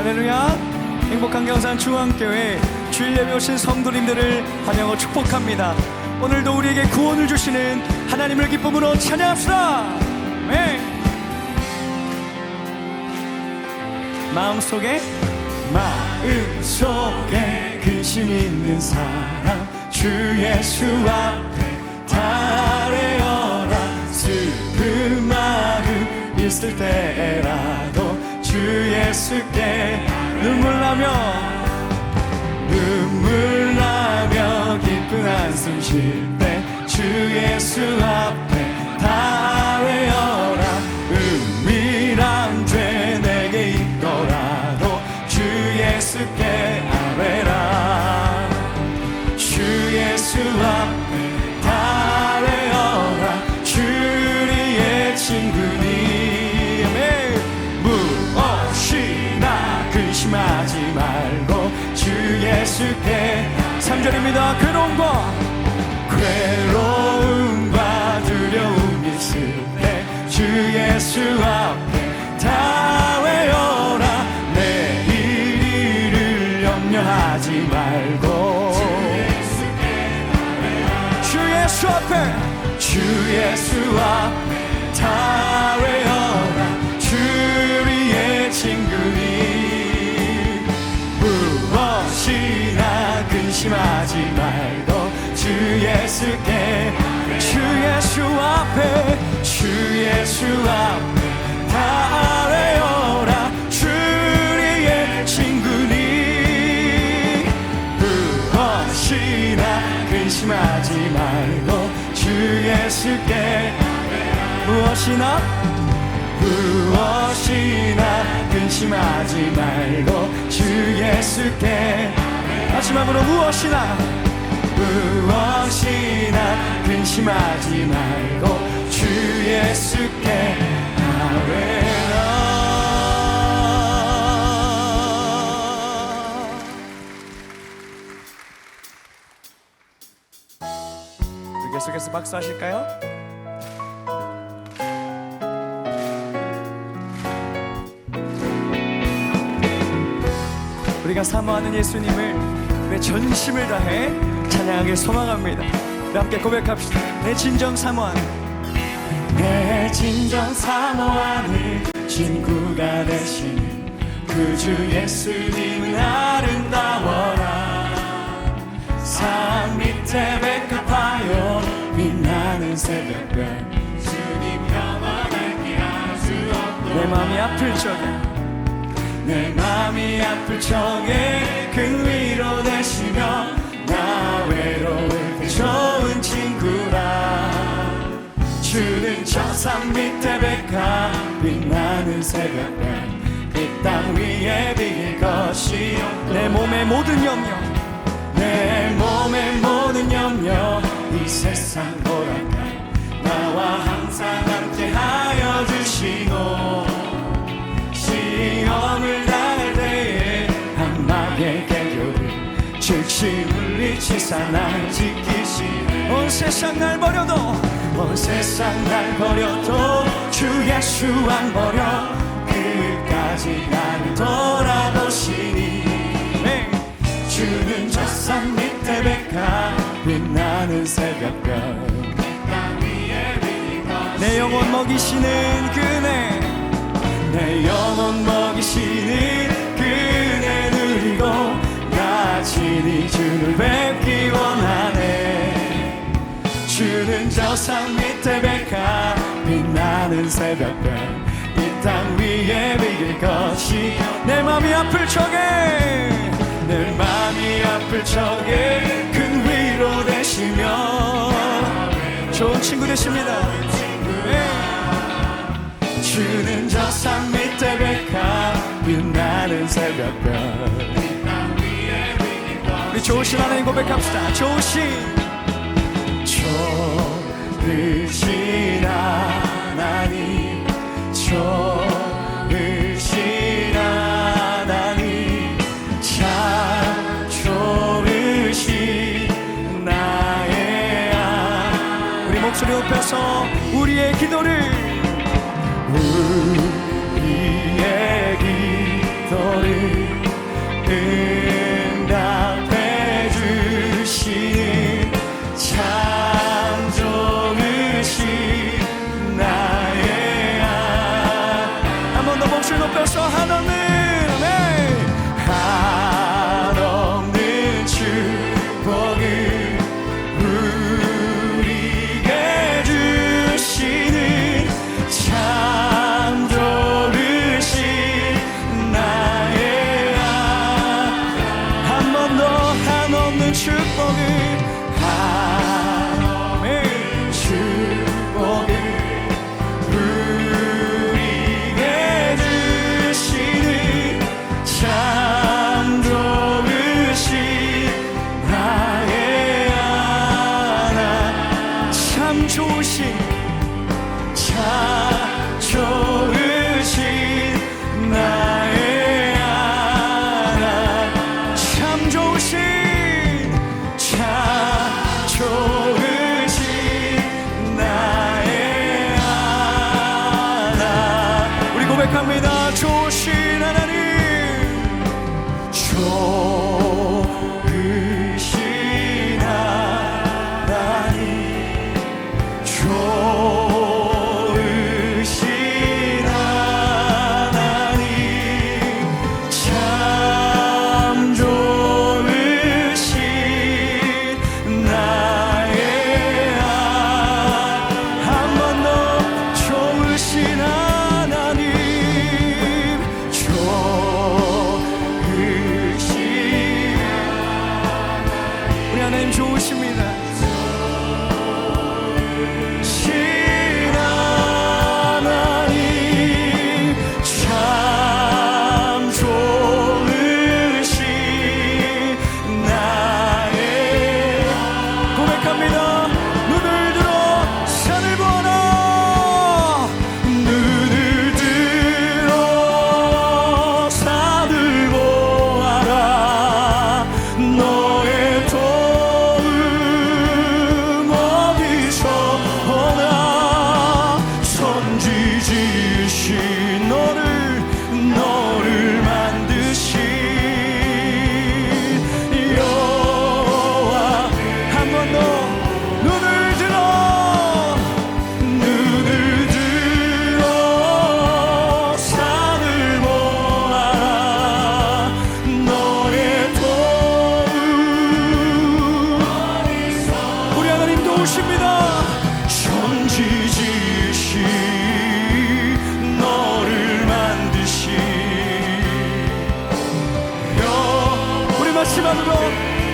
할렐루야. 행복한 경산 중앙교회 주일 예배 오신 성도님들을 환영하고 축복합니다. 오늘도 우리에게 구원을 주시는 하나님을 기쁨으로 찬양합시다. 네. 마음속에 근심 있는 사람 주 예수 앞에 달래어라. 슬픈 마음 있을 때라도 주 예수께 눈물 나며 기쁜 한숨 쉴 때 주 예수 앞에 다 외어라. 은밀한 죄 내게 있더라도 주 예수께 아뢰라. 주 예수 앞에 다 외어라. 주리의 친구니 무엇이나 근심하지 말고 주 예수께 3절입니다. 괴로움과 두려움 있을 때 주 예수 앞에 다 외어라. 내일 일을 염려하지 말고 주 예수 앞에 다 외어라. 주리의 친구니 무엇이나 근심하지 말고 주 예수께 주 예수 앞에 다 외어라. 주리의 친구니 무엇이나 근심하지 말고 주 예수께 무엇이나 근심하지 말고 주 예수께 마지막으로 무엇이나 근심하지 말고 주 예수께 아뢰라. 계속해서 박수하실까요? 우리가 사모하는 예수님을 내 전심을 다해 찬양하길 소망합니다. 우리 함께 고백합시다. 내 진정 사모하는 친구가 되시는 그 주 예수님은 아름다워라. 산 밑에 백합하여 빛나는 새벽별 주님 영원하게 아주 없고 내 맘이 아플 적에 큰 위로 되시며 나 외로울 때 좋은 친구라. 주는 저 산 밑에 백합 빛나는 새벽별 이 땅 위에 비길 것이요. 내 몸의 모든 염려 이 세상 보랄까 나와 항상 함께 하여 주시고 시험을 당할 때에 한마디의 개교를 즉시 물리치사 날 지키시네. 온 세상 날 버려도 주 예수 안 버려 끝까지 나를 돌아보시니 주는 저 산 밑에 백합 빛나는 새벽별 내 영혼 먹이시는 그네 누리고 나 친히 주를 뵙기 원하네. 주는 저 산 밑에 백합 빛나는 새벽별 이 땅 위에 비길 것이 내 맘이 아플 적에 큰 위로 되시며 좋은 친구 되십니다. 주는 저 산 밑에 백합 빛나는 새벽별 우리 좋으신 하나님 고백합시다. 좋으신 하나님 좋으신 하나님 참 좋으신 나의 우리 목소리 높여서 우리의 기도를 기도를 응답해 주시는 참 좋으신 나의 한 번 더 목소리 높여서 한없는 한없는 축복을 우리에게 주시는 참 좋으신 나의 한 번 더 한없는 축복을 한없는 축복을 우리에게 주시는 참 좋으신 나의 하나 참 좋으신 나의 하나 참 좋으신 나의 하나 우리 고백합니다. 좋으신 하나님 좋으신 하나님 좋으신 하나님 참 좋으신 나의 한 번 더 좋으신 하나님 좋으신 우리 하나님 좋으십니다.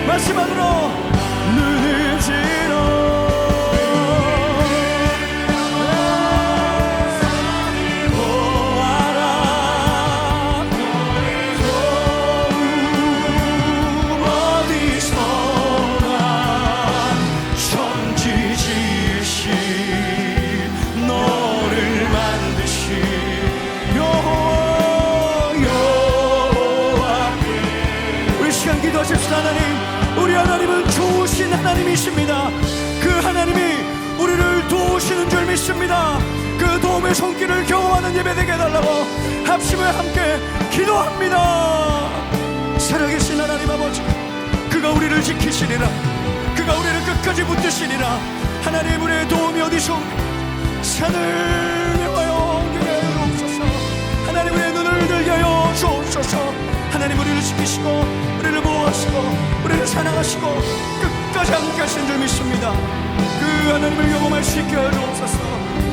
마지막으로 눈을 들어 보아라 어디서나 천지 지으신 너를 만드신 여호와 우리 시간 기도하십시다. 하나님 우리 하나님은 좋으신 하나님이십니다. 그 하나님이 우리를 도우시는 줄 믿습니다. 그 도움의 손길을 경험하는 예배 되게 해달라고 합심을 함께 기도합니다. 살아계신 하나님 아버지 그가 우리를 지키시리라. 그가 우리를 끝까지 붙드시리라. 하나님 우리의 도움이 어디서 산을 향하여 오게 하여 주옵소서. 하나님 우리의 눈을 들게 하여 주옵소서. 하나님 우리를 지키시고 우리를 보호하시고 우리를 사랑하시고 끝까지 함께 하신 줄 믿습니다. 그 하나님을 경험할 수 있게 하여 주옵소서.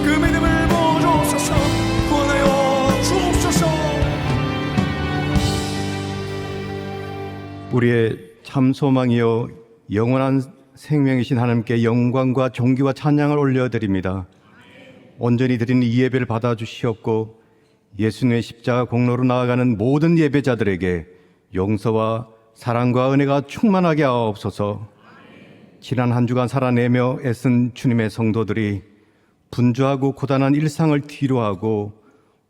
그 믿음을 보여주옵소서. 구원하여 주옵소서. 우리의 참 소망이요 영원한 생명이신 하나님께 영광과 존귀와 찬양을 올려드립니다. 온전히 드리는 이 예배를 받아주시옵고 예수님의 십자가 공로로 나아가는 모든 예배자들에게 용서와 사랑과 은혜가 충만하게 하옵소서. 지난 한 주간 살아내며 애쓴 주님의 성도들이 분주하고 고단한 일상을 뒤로하고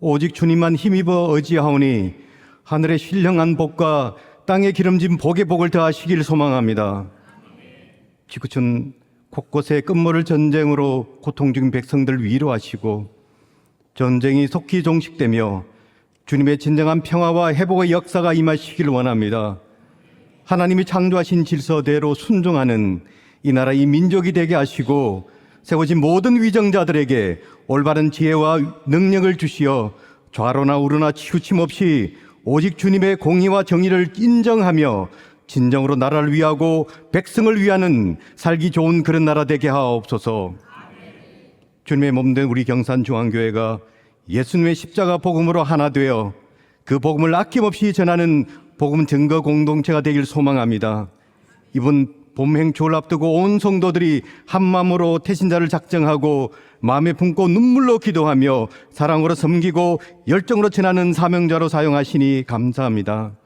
오직 주님만 힘입어 의지하오니 하늘의 신령한 복과 땅에 기름진 복의 복을 더하시길 소망합니다. 지구촌 곳곳에 끝모를 전쟁으로 고통 중인 백성들 위로하시고 전쟁이 속히 종식되며 주님의 진정한 평화와 회복의 역사가 임하시기를 원합니다. 하나님이 창조하신 질서대로 순종하는 이 나라 이 민족이 되게 하시고 세워진 모든 위정자들에게 올바른 지혜와 능력을 주시어 좌로나 우로나 치우침 없이 오직 주님의 공의와 정의를 인정하며 진정으로 나라를 위하고 백성을 위하는 살기 좋은 그런 나라 되게 하옵소서. 주님의 몸된 우리 경산중앙교회가 예수님의 십자가 복음으로 하나 되어 그 복음을 아낌없이 전하는 복음 증거 공동체가 되길 소망합니다. 이번 봄 행초를 앞두고 온 성도들이 한마음으로 태신자를 작정하고 마음에 품고 눈물로 기도하며 사랑으로 섬기고 열정으로 전하는 사명자로 사용하시니 감사합니다.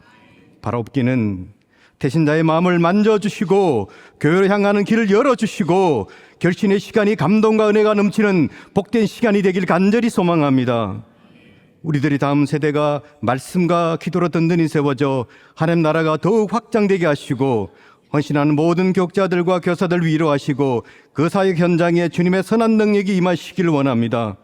바라옵기는 태신자의 마음을 만져주시고 교회로 향하는 길을 열어주시고 결신의 시간이 감동과 은혜가 넘치는 복된 시간이 되길 간절히 소망합니다. 우리들이 다음 세대가 말씀과 기도로 든든히 세워져 하나님 나라가 더욱 확장되게 하시고 헌신하는 모든 교육자들과 교사들 위로하시고 그 사역 현장에 주님의 선한 능력이 임하시기를 원합니다.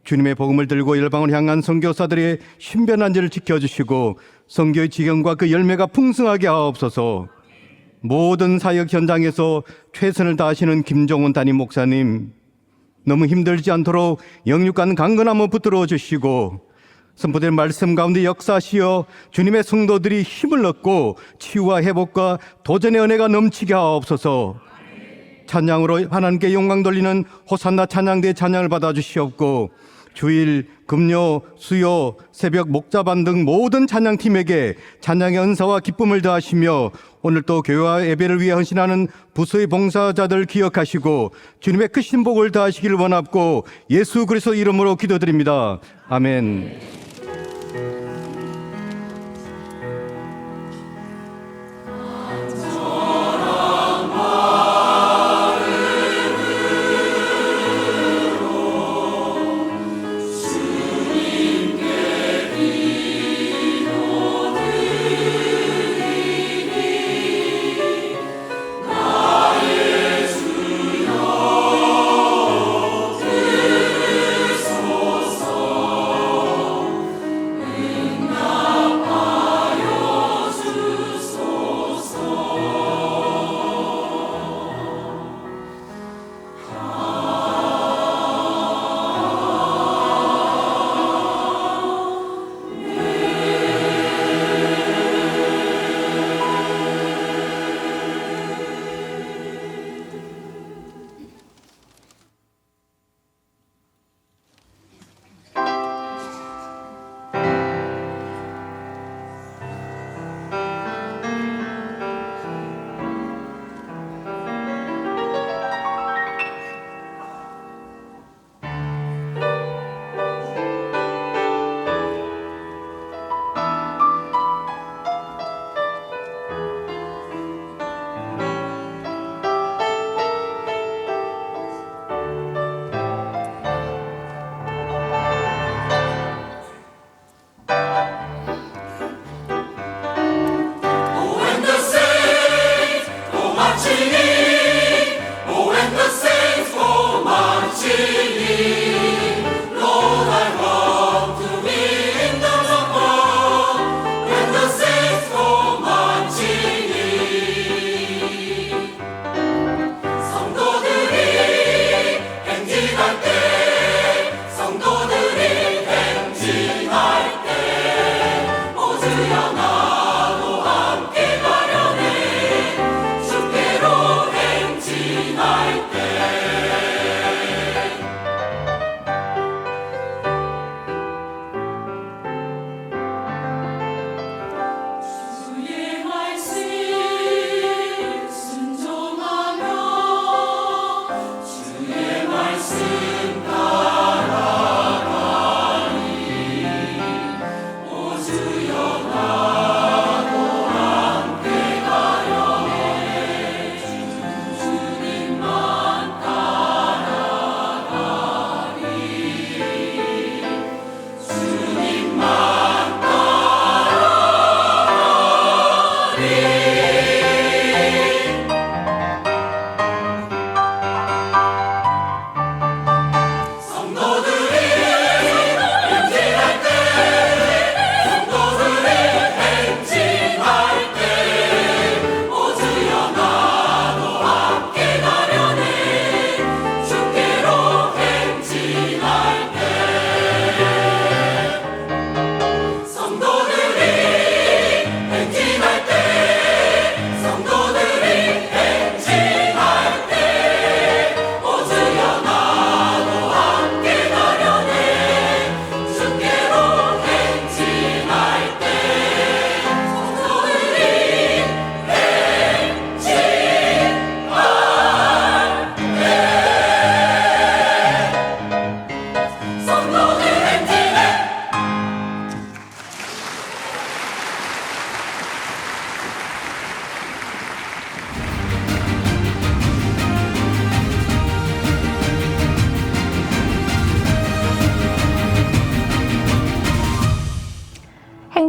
주님의 복음을 들고 열방을 향한 선교사들의 신변한 지를 지켜주시고 선교의 지경과 그 열매가 풍성하게 하옵소서. 모든 사역 현장에서 최선을 다하시는 김종원 담임 목사님, 너무 힘들지 않도록 영육간 강건함을 붙들어 주시고 선포된 말씀 가운데 역사하시어 주님의 성도들이 힘을 얻고 치유와 회복과 도전의 은혜가 넘치게 하옵소서. 찬양으로 하나님께 영광 돌리는 호산나 찬양대 찬양을 받아주시옵고 주일, 금요, 수요, 새벽 목자반 등 모든 찬양팀에게 찬양의 은사와 기쁨을 더하시며 오늘 또 교회와 예배를 위해 헌신하는 부서의 봉사자들 기억하시고 주님의 크신 복을 더하시기를 원하고 예수 그리스도 이름으로 기도드립니다. 아멘.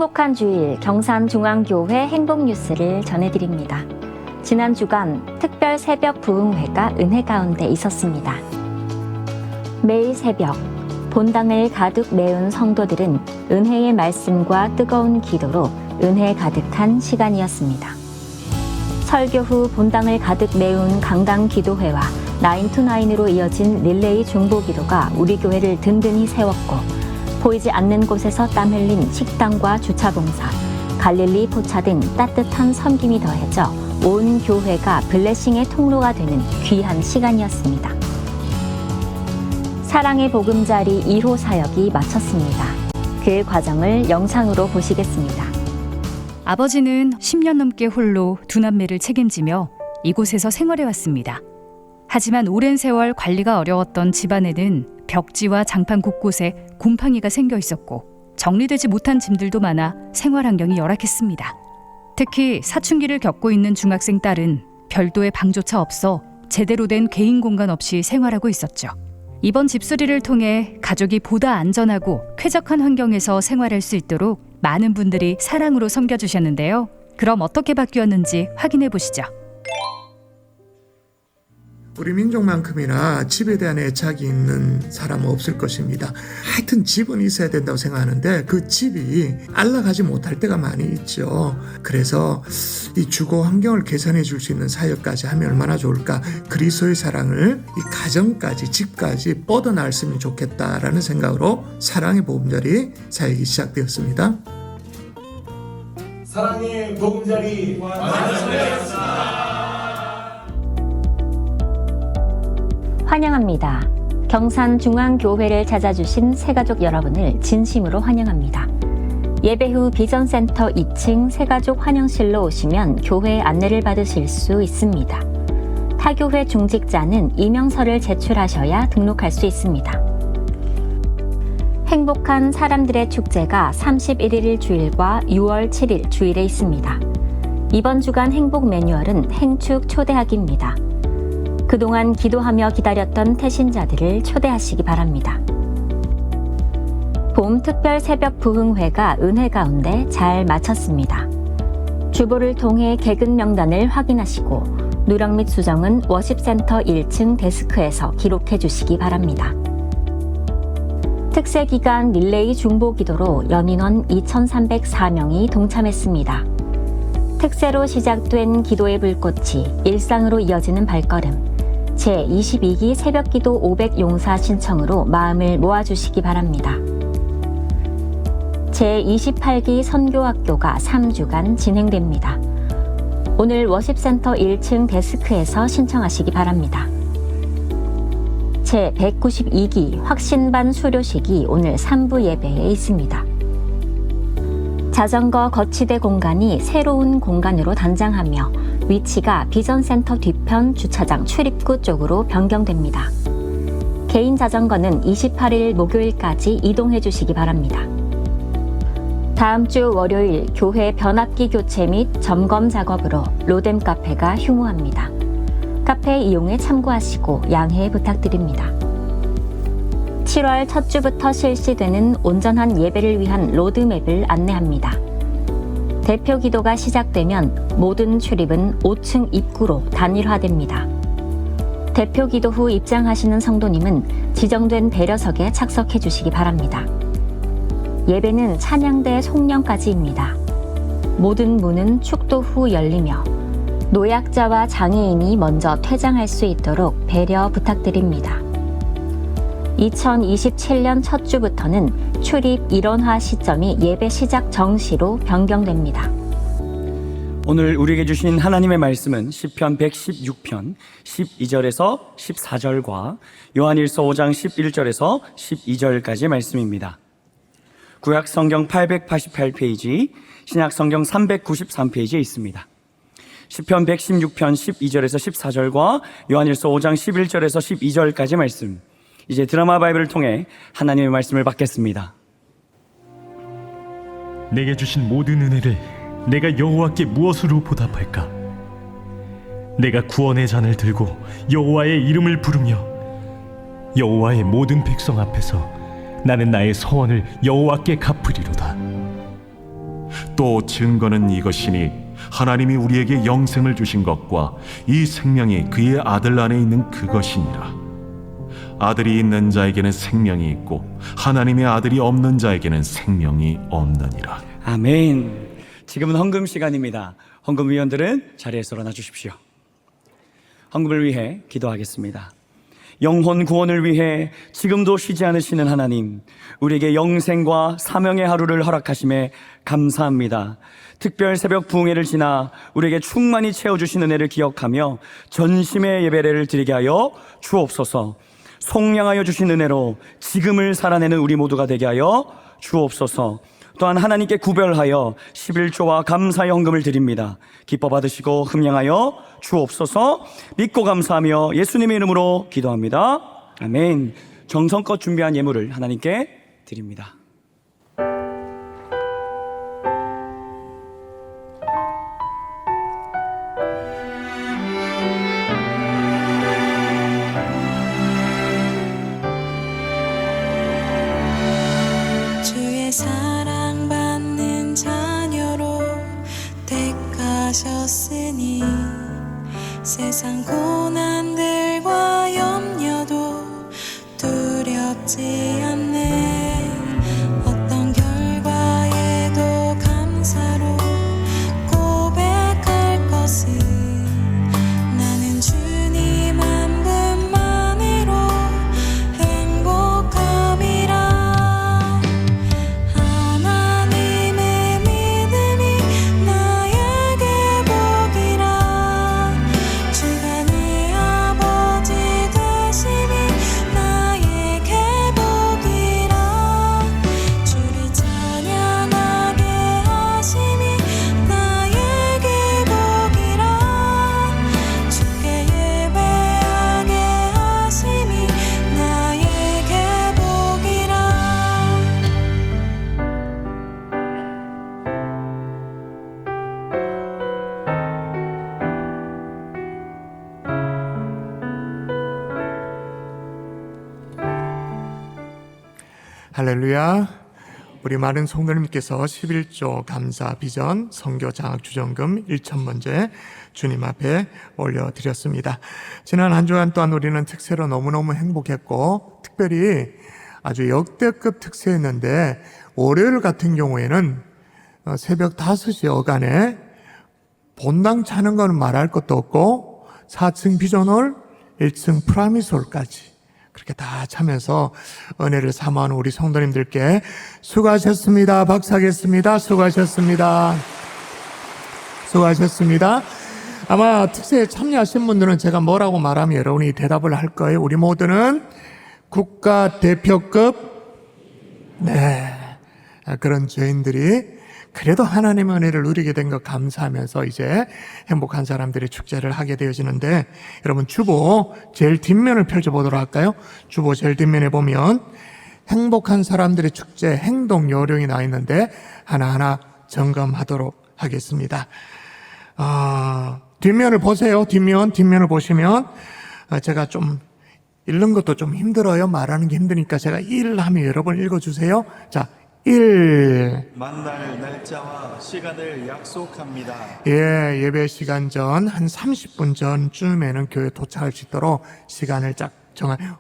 행복한 주일 경산중앙교회 행복뉴스를 전해드립니다. 지난 주간 특별 새벽 부흥회가 은혜 가운데 있었습니다. 매일 새벽 본당을 가득 메운 성도들은 은혜의 말씀과 뜨거운 기도로 은혜 가득한 시간이었습니다. 설교 후 본당을 가득 메운 강당 기도회와 9to9으로 이어진 릴레이 중보기도가 우리 교회를 든든히 세웠고, 보이지 않는 곳에서 땀 흘린 식당과 주차봉사, 갈릴리 포차 등 따뜻한 섬김이 더해져 온 교회가 블레싱의 통로가 되는 귀한 시간이었습니다. 사랑의 보금자리 1호 사역이 마쳤습니다. 그 과정을 영상으로 보시겠습니다. 아버지는 10년 넘게 홀로 두 남매를 책임지며 이곳에서 생활해왔습니다. 하지만 오랜 세월 관리가 어려웠던 집안에는 벽지와 장판 곳곳에 곰팡이가 생겨 있었고 정리되지 못한 짐들도 많아 생활 환경이 열악했습니다. 특히 사춘기를 겪고 있는 중학생 딸은 별도의 방조차 없어 제대로 된 개인 공간 없이 생활하고 있었죠. 이번 집수리를 통해 가족이 보다 안전하고 쾌적한 환경에서 생활할 수 있도록 많은 분들이 사랑으로 섬겨주셨는데요. 그럼 어떻게 바뀌었는지 확인해 보시죠. 우리 민족만큼이나 집에 대한 애착이 있는 사람은 없을 것입니다. 하여튼 집은 있어야 된다고 생각하는데 그 집이 안락하지 못할 때가 많이 있죠. 그래서 이 주거 환경을 개선해 줄 수 있는 사역까지 하면 얼마나 좋을까. 그리스도의 사랑을 이 가정까지 집까지 뻗어나왔으면 좋겠다라는 생각으로 사랑의 보금자리 사역이 시작되었습니다. 사랑의 보금자리 완성되었습니다. 환영합니다. 경산중앙교회를 찾아주신 새가족 여러분을 진심으로 환영합니다. 예배 후 비전센터 2층 새가족 환영실로 오시면 교회 안내를 받으실 수 있습니다. 타교회 중직자는 이명서를 제출하셔야 등록할 수 있습니다. 행복한 사람들의 축제가 31일 주일과 6월 7일 주일에 있습니다. 이번 주간 행복 매뉴얼은 행축 초대하기입니다. 그동안 기도하며 기다렸던 태신자들을 초대하시기 바랍니다. 봄 특별 새벽 부흥회가 은혜 가운데 잘 마쳤습니다. 주보를 통해 개근 명단을 확인하시고 누락 및 수정은 워십센터 1층 데스크에서 기록해 주시기 바랍니다. 특세 기간 릴레이 중보 기도로 연인원 2,304명이 동참했습니다. 특세로 시작된 기도의 불꽃이 일상으로 이어지는 발걸음, 제22기 새벽기도 500 용사 신청으로 마음을 모아주시기 바랍니다. 제28기 선교학교가 3주간 진행됩니다. 오늘 워십센터 1층 데스크에서 신청하시기 바랍니다. 제192기 확신반 수료식이 오늘 3부 예배에 있습니다. 자전거 거치대 공간이 새로운 공간으로 단장하며 위치가 비전센터 뒤편 주차장 출입구 쪽으로 변경됩니다. 개인 자전거는 28일 목요일까지 이동해 주시기 바랍니다. 다음 주 월요일 교회 변압기 교체 및 점검 작업으로 로뎀 카페가 휴무합니다. 카페 이용에 참고하시고 양해 부탁드립니다. 7월 첫 주부터 실시되는 온전한 예배를 위한 로드맵을 안내합니다. 대표 기도가 시작되면 모든 출입은 5층 입구로 단일화됩니다. 대표 기도 후 입장하시는 성도님은 지정된 배려석에 착석해 주시기 바랍니다. 예배는 찬양대 송년까지입니다. 모든 문은 축도 후 열리며 노약자와 장애인이 먼저 퇴장할 수 있도록 배려 부탁드립니다. 2027년 첫 주부터는 출입 일원화 시점이 예배 시작 정시로 변경됩니다. 오늘 우리에게 주신 하나님의 말씀은 시편 116편 12절에서 14절과 요한일서 5장 11절에서 12절까지의 말씀입니다. 구약 성경 888페이지, 신약 성경 393페이지에 있습니다. 시편 116편 12절에서 14절과 요한일서 5장 11절에서 12절까지 말씀, 이제 드라마 바이블을 통해 하나님의 말씀을 받겠습니다. 내게 주신 모든 은혜를 내가 여호와께 무엇으로 보답할까? 내가 구원의 잔을 들고 여호와의 이름을 부르며 여호와의 모든 백성 앞에서 나는 나의 서원을 여호와께 갚으리로다. 또 증거는 이것이니 하나님이 우리에게 영생을 주신 것과 이 생명이 그의 아들 안에 있는 그것이니라. 아들이 있는 자에게는 생명이 있고 하나님의 아들이 없는 자에게는 생명이 없느니라. 아멘. 지금은 헌금 시간입니다. 헌금위원들은 자리에서 일어나 주십시오. 헌금을 위해 기도하겠습니다. 영혼 구원을 위해 지금도 쉬지 않으시는 하나님, 우리에게 영생과 사명의 하루를 허락하심에 감사합니다. 특별 새벽 부흥회를 지나 우리에게 충만히 채워주시는 애를 기억하며 전심의 예배를 드리게 하여 주옵소서. 속량하여 주신 은혜로 지금을 살아내는 우리 모두가 되게 하여 주옵소서. 또한 하나님께 구별하여 11조와 감사의 헌금을 드립니다. 기뻐 받으시고 흠양하여 주옵소서. 믿고 감사하며 예수님의 이름으로 기도합니다. 아멘. 정성껏 준비한 예물을 하나님께 드립니다. 주의 사랑받는 자녀로 택하셨으니 세상 고난들과 염려도 두렵지 않네. 어떤 결과에도 감사로 고백할 것은 나는 주님 한 분만으로 행복함이라. 하나님의 믿음이 나에게 복이라. 주가 내 아버지 되심이 나에게 복이라. 주를 찬양하게 하심이 나에게 복이라. 주께 예배하게 하심이 나에게 복이라. 할렐루야. 우리 많은 성도님께서 11조 감사 비전 선교 장학 주전금 1,000번째 주님 앞에 올려드렸습니다. 지난 한 주간 또한 우리는 특세로 너무너무 행복했고, 특별히 아주 역대급 특세였는데, 월요일 같은 경우에는 새벽 5시 어간에 본당 차는 건 말할 것도 없고 4층 비전홀, 1층 프라미솔까지 그렇게 다 차면서 은혜를 사모하는 우리 성도님들께 수고하셨습니다. 박수하겠습니다. 수고하셨습니다. 수고하셨습니다. 아마 특세에 참여하신 분들은 제가 뭐라고 말하면 여러분이 대답을 할 거예요. 우리 모두는 국가대표급 그런 죄인들이 그래도 하나님의 은혜를 누리게 된 것 감사하면서 이제 행복한 사람들의 축제를 하게 되어지는데, 여러분 주보 제일 뒷면을 펼쳐보도록 할까요? 주보 제일 뒷면에 보면 행복한 사람들의 축제 행동 요령이 나와 있는데 하나하나 점검하도록 하겠습니다. 뒷면을 보세요. 뒷면을 보시면 제가 좀 읽는 것도 좀 힘들어요. 말하는 게 힘드니까 제가 1 하면 여러분 읽어주세요. 자, 1. 만날 날짜와 시간을 약속합니다. 예배 시간 전 한 30분 전쯤에는 교회 도착할 수 있도록 시간을 쫙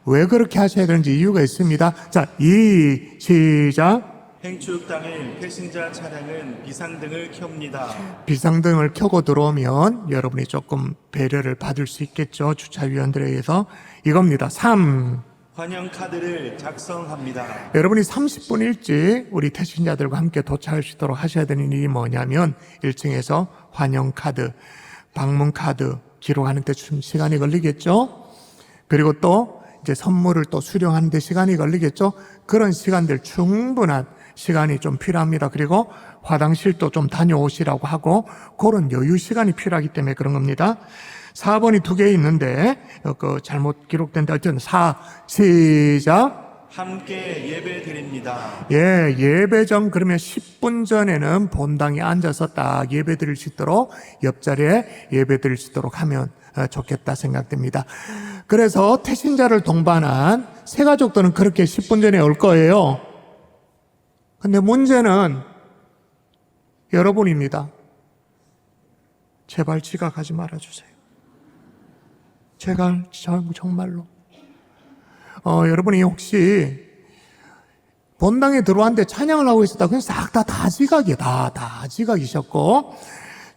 왜 그렇게 하셔야 되는지 이유가 있습니다. 자, 2. 시작. 행축 당일 배신자 차량은 비상등을 켭니다. 비상등을 켜고 들어오면 여러분이 조금 배려를 받을 수 있겠죠. 주차위원들에 의해서. 이겁니다. 3. 환영 카드를 작성합니다. 여러분이 30분 일찍 우리 태신자들과 함께 도착할 수 있도록 하셔야 되는 일이 뭐냐면 1층에서 환영 카드, 방문 카드 기록하는 데 좀 시간이 걸리겠죠. 그리고 또 이제 선물을 또 수령하는 데 시간이 걸리겠죠. 그런 시간들 충분한 시간이 좀 필요합니다. 그리고 화장실도 좀 다녀오시라고 하고 그런 여유 시간이 필요하기 때문에 그런 겁니다. 4번이 2개 있는데 잘못 기록된데 어쨌든 4. 시작. 함께 예배 드립니다. 예배 전 그러면 10분 전에는 본당에 앉아서 딱 예배 드릴 수 있도록 옆자리에 예배 드릴 수 있도록 하면 좋겠다 생각됩니다. 그래서 태신자를 동반한 새 가족들은 그렇게 10분 전에 올 거예요. 근데 문제는 여러분입니다. 제발 지각하지 말아주세요. 제발 정말로. 여러분이 혹시 본당에 들어왔는데 찬양을 하고 있었다. 그냥 싹 다 지각이에요. 다 지각이셨고,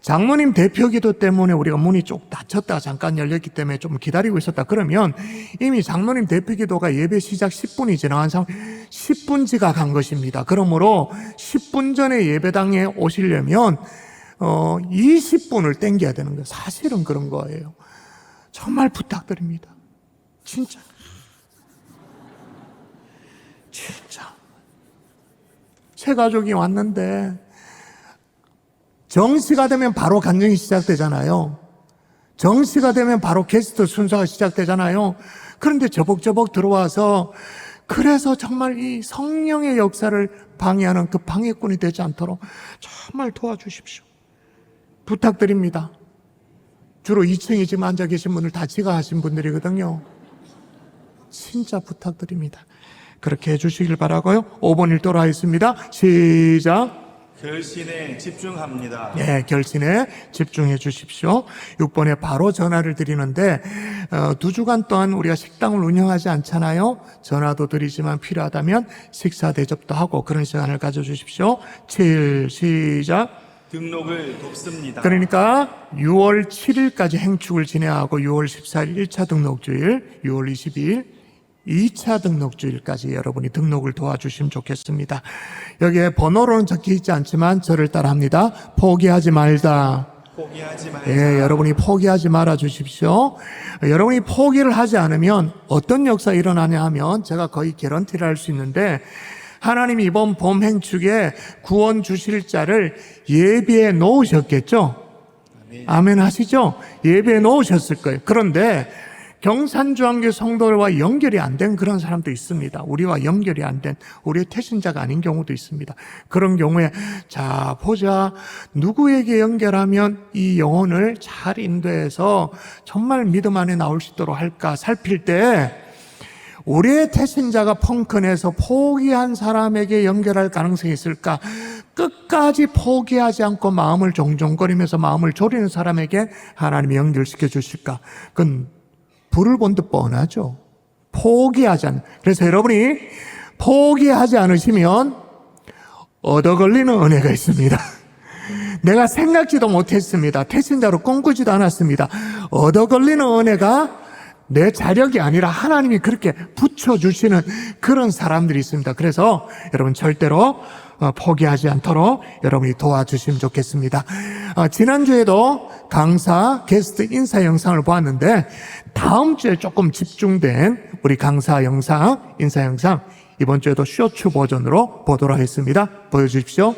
장로님 대표기도 때문에 우리가 문이 쭉 닫혔다가 잠깐 열렸기 때문에 좀 기다리고 있었다. 그러면 이미 장로님 대표기도가 예배 시작 10분이 지나간 상황, 10분 지각한 것입니다. 그러므로 10분 전에 예배당에 오시려면 20분을 땡겨야 되는 거예요. 사실은 그런 거예요. 정말 부탁드립니다. 진짜. 새 가족이 왔는데 정시가 되면 바로 간증이 시작되잖아요. 정시가 되면 바로 게스트 순서가 시작되잖아요. 그런데 저벅저벅 들어와서, 그래서 정말 이 성령의 역사를 방해하는 그 방해꾼이 되지 않도록 정말 도와주십시오. 부탁드립니다. 주로 2층에 지금 앉아 계신 분들 다 지각하신 분들이거든요. 진짜 부탁드립니다. 그렇게 해주시길 바라고요. 5번 읽도록 하겠습니다. 시작. 결신에 집중합니다. 네, 결신에 집중해 주십시오. 6번에 바로 전화를 드리는데 2주간 동안 우리가 식당을 운영하지 않잖아요. 전화도 드리지만 필요하다면 식사 대접도 하고 그런 시간을 가져주십시오. 7, 시작. 등록을 돕습니다. 그러니까 6월 7일까지 행축을 진행하고 6월 14일 1차 등록주일, 6월 22일 2차 등록주일까지 여러분이 등록을 도와주시면 좋겠습니다. 여기에 번호로는 적혀 있지 않지만 저를 따라합니다. 포기하지 말자. 포기하지 말자. 예, 여러분이 포기하지 말아 주십시오. 여러분이 포기를 하지 않으면 어떤 역사가 일어나냐 하면 제가 거의 개런티를 할 수 있는데, 하나님이 이번 봄 행축에 구원 주실 자를 예비해 놓으셨겠죠? 아멘 하시죠? 예비해 놓으셨을 거예요. 그런데 경산주한교 성도들과 연결이 안 된 그런 사람도 있습니다. 우리와 연결이 안 된, 우리의 태신자가 아닌 경우도 있습니다. 그런 경우에 자 보자, 누구에게 연결하면 이 영혼을 잘 인도해서 정말 믿음 안에 나올 수 있도록 할까 살필 때, 우리의 태신자가 펑크내서 포기한 사람에게 연결할 가능성이 있을까? 끝까지 포기하지 않고 마음을 종종거리면서 마음을 졸이는 사람에게 하나님이 연결시켜 주실까? 그건 불을 본 듯 뻔하죠. 포기하지 않는. 그래서 여러분이 포기하지 않으시면 얻어 걸리는 은혜가 있습니다. 내가 생각지도 못했습니다. 태신자로 꿈꾸지도 않았습니다. 얻어 걸리는 은혜가 내 자력이 아니라 하나님이 그렇게 붙여주시는 그런 사람들이 있습니다. 그래서 여러분 절대로 포기하지 않도록 여러분이 도와주시면 좋겠습니다. 지난주에도 강사 게스트 인사 영상을 보았는데, 다음 주에 조금 집중된 우리 강사 영상, 인사 영상, 이번 주에도 쇼츠 버전으로 보도록 하겠습니다. 보여주십시오.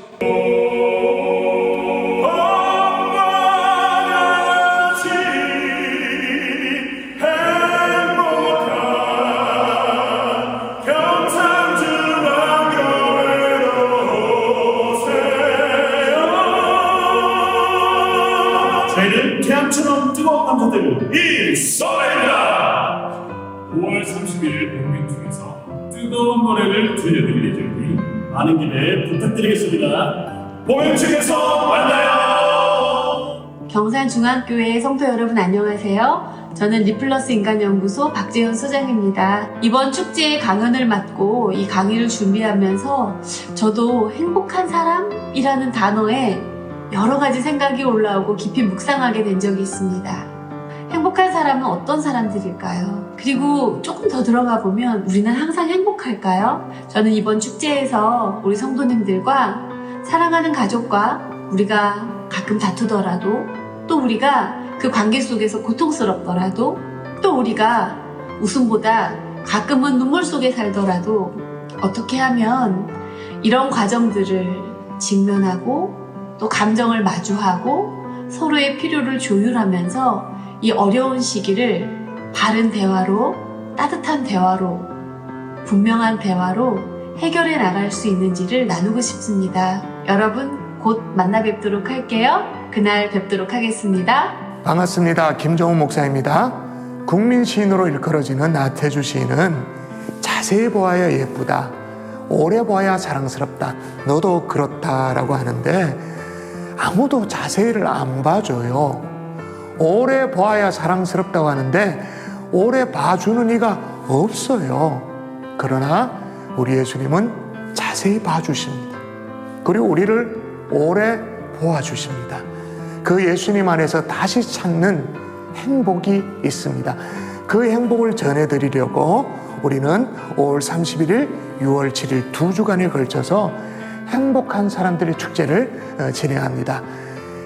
저희는 태양처럼 뜨거운 남자들 일소입니다. 5월 30일 공민중에서 뜨거운 노래를 들려드릴 예정이니 많은 기대 부탁드리겠습니다. 공민중에서 만나요. 경산중앙교회 성도 여러분 안녕하세요. 저는 리플러스 인간연구소 박재현 소장입니다. 이번 축제에 강연을 맡고 이 강의를 준비하면서 저도 행복한 사람이라는 단어에 여러 가지 생각이 올라오고 깊이 묵상하게 된 적이 있습니다. 행복한 사람은 어떤 사람들일까요? 그리고 조금 더 들어가 보면 우리는 항상 행복할까요? 저는 이번 축제에서 우리 성도님들과 사랑하는 가족과 우리가 가끔 다투더라도, 또 우리가 그 관계 속에서 고통스럽더라도, 또 우리가 웃음보다 가끔은 눈물 속에 살더라도 어떻게 하면 이런 과정들을 직면하고 또 감정을 마주하고 서로의 필요를 조율하면서 이 어려운 시기를 바른 대화로, 따뜻한 대화로, 분명한 대화로 해결해 나갈 수 있는지를 나누고 싶습니다. 여러분 곧 만나 뵙도록 할게요. 그날 뵙도록 하겠습니다. 반갑습니다. 김종훈 목사입니다. 국민 시인으로 일컬어지는 나태주 시인은 자세히 보아야 예쁘다, 오래 보아야 자랑스럽다, 너도 그렇다라고 하는데, 아무도 자세히를 안 봐줘요. 오래 보아야 사랑스럽다고 하는데 오래 봐주는 이가 없어요. 그러나 우리 예수님은 자세히 봐주십니다. 그리고 우리를 오래 보아주십니다. 그 예수님 안에서 다시 찾는 행복이 있습니다. 그 행복을 전해드리려고 우리는 5월 31일, 6월 7일 2주간에 걸쳐서 행복한 사람들의 축제를 진행합니다.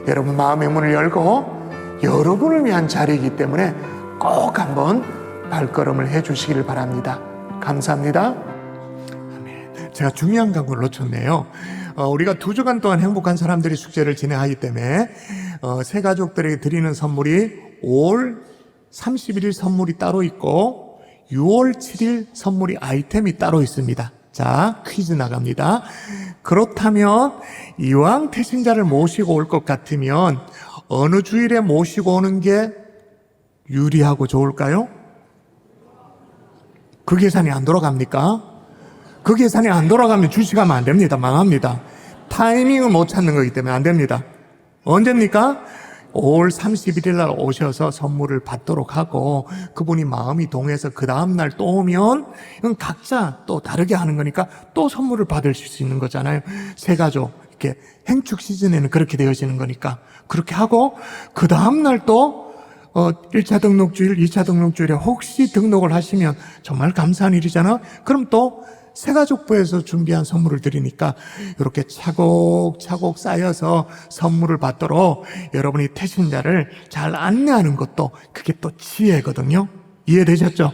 여러분 마음의 문을 열고 여러분을 위한 자리이기 때문에 꼭 한번 발걸음을 해주시기를 바랍니다. 감사합니다. 제가 중요한 광고를 놓쳤네요. 우리가 2주간 동안 행복한 사람들이 축제를 진행하기 때문에 새 가족들에게 드리는 선물이 5월 31일 선물이 따로 있고 6월 7일 선물이 아이템이 따로 있습니다. 자, 퀴즈 나갑니다. 그렇다면 이왕 태신자를 모시고 올 것 같으면 어느 주일에 모시고 오는 게 유리하고 좋을까요? 그 계산이 안 돌아갑니까? 그 계산이 안 돌아가면 주식하면 안 됩니다. 망합니다. 타이밍을 못 찾는 거기 때문에 안 됩니다. 언제입니까? 5월 31일 날 오셔서 선물을 받도록 하고 그분이 마음이 동해서 그 다음날 또 오면 이건 각자 또 다르게 하는 거니까 또 선물을 받으실 수 있는 거잖아요. 새 가족 이렇게 행축 시즌에는 그렇게 되어지는 거니까 그렇게 하고 그 다음날 또 1차 등록주일, 2차 등록주일에 혹시 등록을 하시면 정말 감사한 일이잖아. 그럼 또 새가족부에서 준비한 선물을 드리니까 이렇게 차곡차곡 쌓여서 선물을 받도록 여러분이 태신자를 잘 안내하는 것도 그게 또 지혜거든요. 이해되셨죠?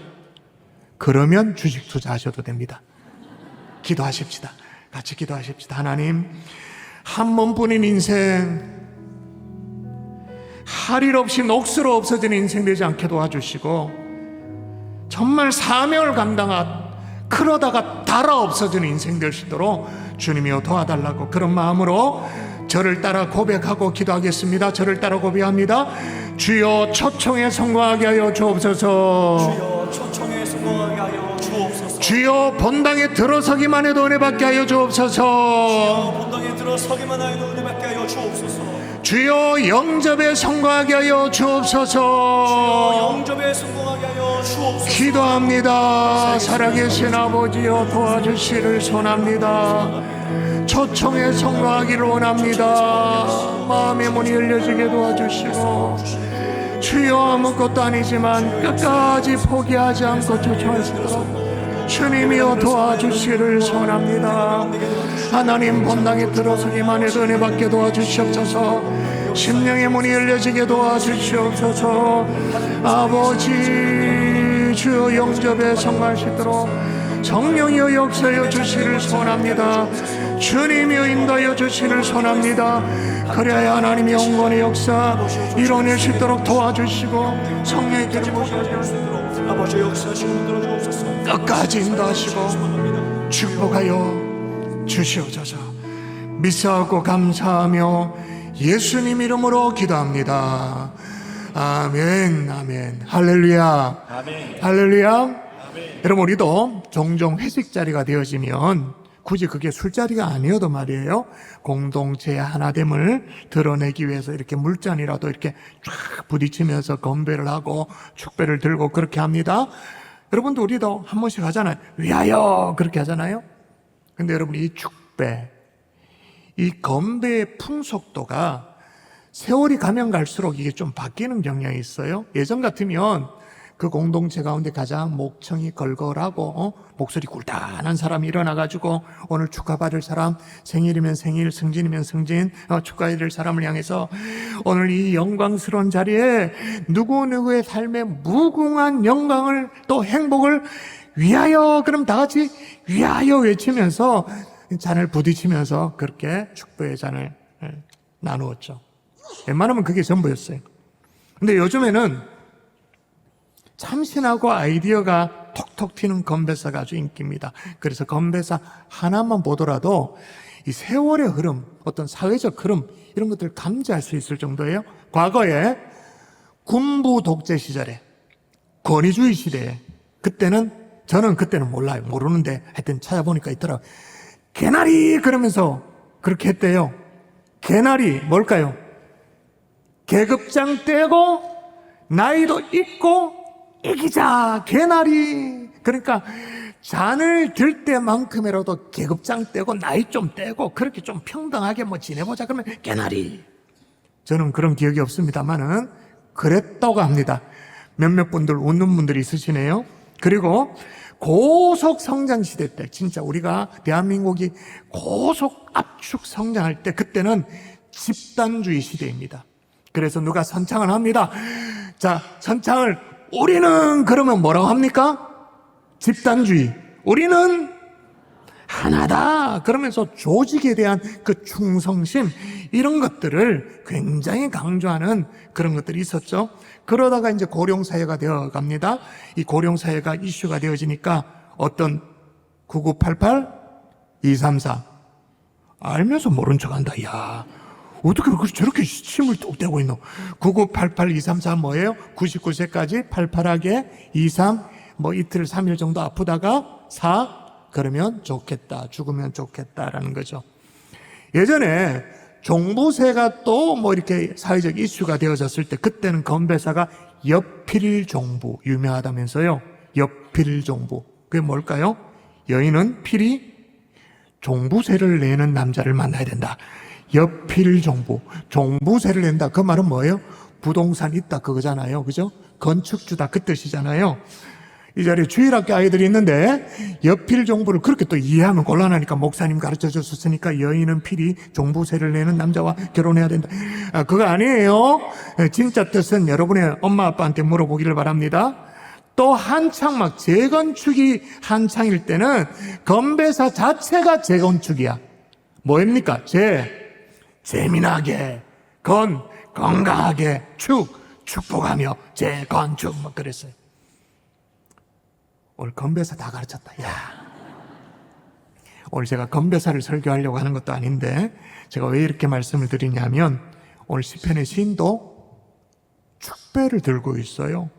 그러면 주식 투자하셔도 됩니다. 기도하십시다. 같이 기도하십시다. 하나님, 한 번뿐인 인생, 할 일 없이 녹슬어 없어지는 인생 되지 않게 도와주시고 정말 사명을 감당한 그러다가 달아 없어지는 인생 될 수 있도록 주님이여 도와달라고 그런 마음으로 저를 따라 고백하고 기도하겠습니다. 저를 따라 고백합니다. 주여 초청에 성공하게 하여 주옵소서. 주여 초청에 성공하게 하여 주옵소서. 주여 본당에 들어서기만 해도 은혜 받게 하여 주옵소서. 주여 본당에 들어서기만 하여도 은혜 받게 하여 주옵소서. 주여 영접에 성공하게 하여 주옵소서. 주여 영접에 성공하게 하여 주옵소서. 기도합니다. 살아계신 아버지여 도와주시를 소원합니다. 초청에 성공하기를 원합니다. 마음의 문이 열려지게 도와주시고 주여 아무것도 아니지만 끝까지 포기하지 않고 초청하시도록 주님이여 도와주시를 소원합니다. 하나님 본당에 들어서기만 해도 은혜 받게 도와주시옵소서. 심령의 문이 열려지게 도와주시옵소서. 아버지 주여 영접에 성공하시도록 성령이여 역사여 주시를 소원합니다. 주님이여 인도하여 주시를 소원합니다. 그래야 하나님의 영원의 역사 이뤄낼 수 있도록 도와주시고 성령의 길을 보셔주시고 아버지 역사하시고 들어주옵소서. 끝까지 인도하시고 축복하여 주시옵소서. 믿사하고 감사하며 예수님 이름으로 기도합니다. 아멘, 아멘, 할렐루야, 아멘. 할렐루야. 아멘. 여러분 우리도 종종 회식 자리가 되어지면 굳이 그게 술자리가 아니어도 말이에요. 공동체의 하나됨을 드러내기 위해서 이렇게 물잔이라도 이렇게 쫙 부딪히면서 건배를 하고 축배를 들고 그렇게 합니다. 여러분도 우리도 한 번씩 하잖아요. 위하여 그렇게 하잖아요. 근데 여러분 이 축배, 이 건배의 풍속도가 세월이 가면 갈수록 이게 좀 바뀌는 경향이 있어요. 예전 같으면 그 공동체 가운데 가장 목청이 걸걸하고 목소리 굴단한 사람이 일어나가지고 오늘 축하받을 사람, 생일이면 생일, 승진이면 승진, 축하해야 될 사람을 향해서 오늘 이 영광스러운 자리에 누구누구의 삶에 무궁한 영광을 또 행복을 위하여, 그럼 다 같이 위하여 외치면서 잔을 부딪히면서 그렇게 축복의 잔을 나누었죠. 웬만하면 그게 전부였어요. 근데 요즘에는 참신하고 아이디어가 톡톡 튀는 건배사가 아주 인기입니다. 그래서 건배사 하나만 보더라도 이 세월의 흐름, 어떤 사회적 흐름 이런 것들을 감지할 수 있을 정도예요. 과거에 군부 독재 시절에 권위주의 시대에 저는 그때는 몰라요. 모르는데 하여튼 찾아보니까 있더라고요. 개나리 그러면서 그렇게 했대요. 개나리 뭘까요? 계급장 떼고 나이도 있고 이기자 개나리. 그러니까 잔을 들 때만큼이라도 계급장 떼고 나이 좀 떼고 그렇게 좀 평등하게 뭐 지내보자 그러면 개나리. 저는 그런 기억이 없습니다만은 그랬다고 합니다. 몇몇 분들 웃는 분들이 있으시네요. 그리고 고속 성장 시대 때 진짜 우리가 대한민국이 고속 압축 성장할 때 그때는 집단주의 시대입니다. 그래서 누가 선창을 합니다. 자, 선창을 우리는 그러면 뭐라고 합니까? 집단주의. 우리는 하나다. 그러면서 조직에 대한 그 충성심 이런 것들을 굉장히 강조하는 그런 것들이 있었죠. 그러다가 이제 고령사회가 되어 갑니다. 이 고령사회가 이슈가 되어지니까 어떤 9988, 234 알면서 모른 척한다. 야, 어떻게 저렇게 침을 뚝 떼고 있노? 9988, 234 뭐예요? 99세까지 팔팔하게 23 뭐 이틀 3일 정도 아프다가 4 그러면 좋겠다. 죽으면 좋겠다라는 거죠. 예전에 종부세가 또 뭐 이렇게 사회적 이슈가 되어졌을 때 그때는 건배사가 여필종부 유명하다면서요. 여필종부. 그게 뭘까요? 여인은 필히 종부세를 내는 남자를 만나야 된다. 여필종부. 종부세를 낸다. 그 말은 뭐예요? 부동산 있다 그거잖아요. 그죠? 건축주다 그 뜻이잖아요. 이 자리에 주일학교 아이들이 있는데 여필종부를 그렇게 또 이해하면 곤란하니까 목사님 가르쳐 줬으니까 여인은 필히 종부세를 내는 남자와 결혼해야 된다. 그거 아니에요. 진짜 뜻은 여러분의 엄마 아빠한테 물어보기를 바랍니다. 또 한창 막 재건축이 한창일 때는 건배사 자체가 재건축이야. 뭐입니까? 재미나게, 건강하게, 축복하며 재건축 뭐 그랬어요. 오늘 건배사 다 가르쳤다. 야, 오늘 제가 건배사를 설교하려고 하는 것도 아닌데 제가 왜 이렇게 말씀을 드리냐면 오늘 시편의 시인도 축배를 들고 있어요.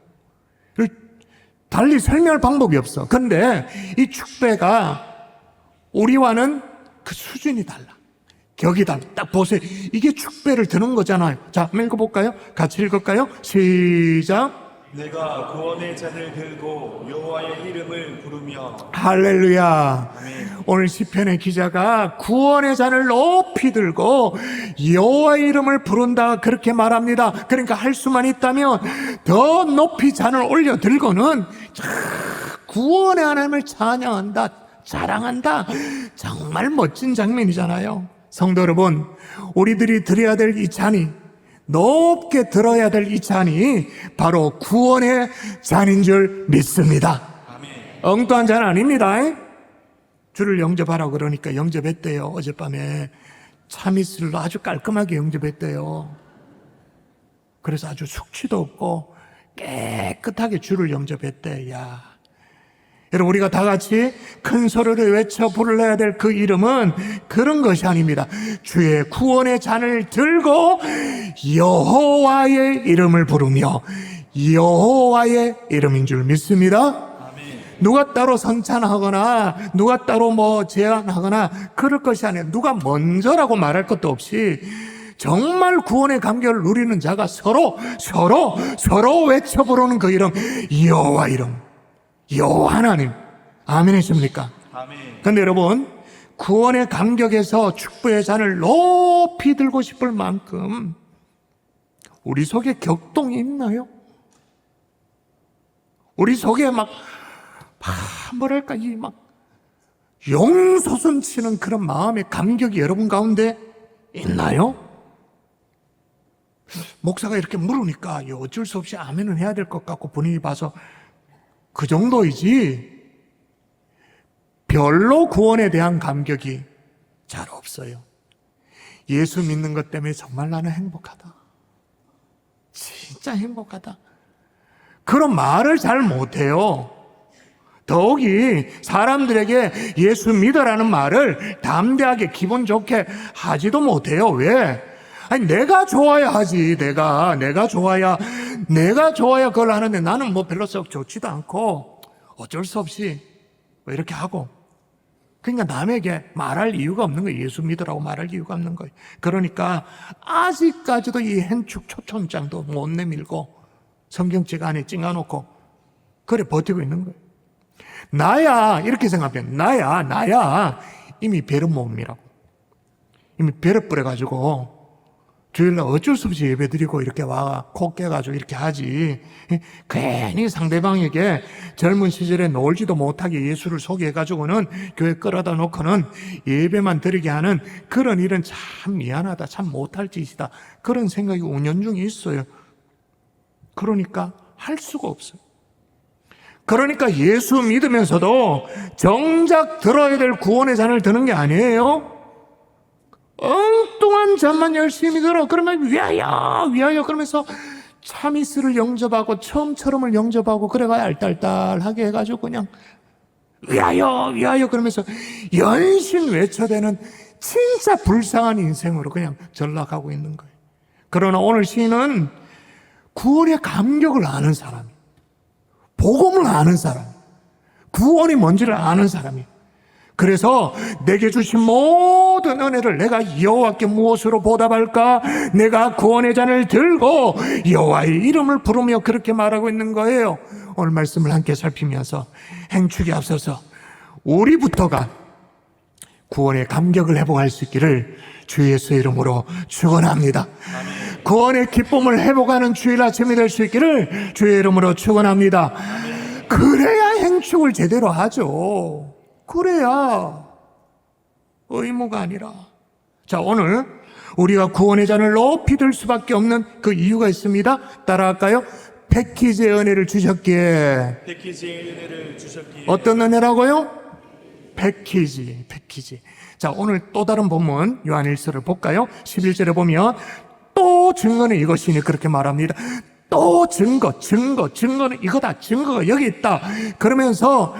달리 설명할 방법이 없어. 근데 이 축배가 우리와는 그 수준이 달라. 격이 달라. 딱 보세요. 이게 축배를 드는 거잖아요. 자, 한번 읽어볼까요? 같이 읽을까요? 시작. 내가 구원의 잔을 들고 여호와의 이름을 부르며. 할렐루야. 아멘. 오늘 시편의 기자가 구원의 잔을 높이 들고 여호와의 이름을 부른다 그렇게 말합니다. 그러니까 할 수만 있다면 더 높이 잔을 올려 들고는 구원의 하나님을 찬양한다, 자랑한다. 정말 멋진 장면이잖아요. 성도 여러분, 우리들이 드려야 될 이 잔이, 높게 들어야 될 이 잔이 바로 구원의 잔인 줄 믿습니다. 아멘. 엉뚱한 잔 아닙니다. 주를 영접하라고 그러니까 영접했대요. 어젯밤에 참이슬로 아주 깔끔하게 영접했대요. 그래서 아주 숙취도 없고 깨끗하게 주를 영접했대. 야, 여러분, 우리가 다 같이 큰 소리를 외쳐 부르러야 될 그 이름은 그런 것이 아닙니다. 주의 구원의 잔을 들고 여호와의 이름을 부르며 여호와의 이름인 줄 믿습니다. 누가 따로 선찬하거나 누가 따로 뭐 제안하거나 그럴 것이 아니라 누가 먼저라고 말할 것도 없이 정말 구원의 감격을 누리는 자가 서로 외쳐 부르는 그 이름, 여호와 이름, 여호와 하나님. 아멘이십니까? 아멘. 근데 여러분, 구원의 감격에서 축복의 잔을 높이 들고 싶을 만큼 우리 속에 격동이 있나요? 우리 속에 뭐랄까, 용솟음치는 그런 마음의 감격이 여러분 가운데 있나요? 목사가 이렇게 물으니까 어쩔 수 없이 아멘은 해야 될 것 같고 분위기 봐서 그 정도이지 별로 구원에 대한 감격이 잘 없어요. 예수 믿는 것 때문에 정말 나는 행복하다. 진짜 행복하다. 그런 말을 잘 못해요. 더욱이 사람들에게 예수 믿어라는 말을 담대하게 기분 좋게 하지도 못해요. 왜? 아니, 내가 좋아야 하지. 내가 좋아야 그걸 하는데 나는 뭐 별로 썩 좋지도 않고 어쩔 수 없이 뭐 이렇게 하고. 그러니까 남에게 말할 이유가 없는 거예요. 예수 믿으라고 말할 이유가 없는 거예요. 그러니까 아직까지도 이 행축 초청장도 못 내밀고 성경책 안에 찡해놓고 그래 버티고 있는 거예요. 나야 이렇게 생각해. 나야 이미 베른 몸이라고. 이미 베를 뿌려가지고 주일날 어쩔 수 없이 예배드리고 이렇게 와 코 깨가지고 이렇게 하지. 괜히 상대방에게 젊은 시절에 놀지도 못하게 예수를 소개해가지고는 교회 끌어다 놓고는 예배만 드리게 하는 그런 일은 참 미안하다, 참 못할 짓이다, 그런 생각이 운연중에 있어요. 그러니까 할 수가 없어요. 그러니까 예수 믿으면서도 정작 들어야 될 구원의 잔을 드는 게 아니에요. 엉뚱한 잔만 열심히 들어. 그러면 위하여 그러면서 차미스를 영접하고 처음처럼을 영접하고 그래가 알딸딸하게 해가지고 그냥 위하여 그러면서 연신 외쳐대는 진짜 불쌍한 인생으로 그냥 전락하고 있는 거예요. 그러나 오늘 시인은 구원의 감격을 아는 사람, 복음을 아는 사람, 구원이 뭔지를 아는 사람이. 그래서 내게 주신 모든 은혜를 내가 여호와께 무엇으로 보답할까? 내가 구원의 잔을 들고 여호와의 이름을 부르며 그렇게 말하고 있는 거예요. 오늘 말씀을 함께 살피면서 행축에 앞서서 우리부터가 구원의 감격을 회복할 수 있기를 주 예수의 이름으로 축원합니다. 구원의 기쁨을 회복하는 주일 아침이 될 수 있기를 주의 이름으로 축원합니다. 그래야 행축을 제대로 하죠. 그래야 의무가 아니라. 자, 오늘 우리가 구원의 잔을 높이 들 수밖에 없는 그 이유가 있습니다. 따라할까요? 패키지의 은혜를 주셨기에. 패키지의 은혜를 주셨기에. 어떤 은혜라고요? 패키지. 자, 오늘 또 다른 본문 요한일서를 볼까요? 11절에 보면 또 증거는 이것이니 그렇게 말합니다. 또 증거는 이거다. 증거가 여기 있다. 그러면서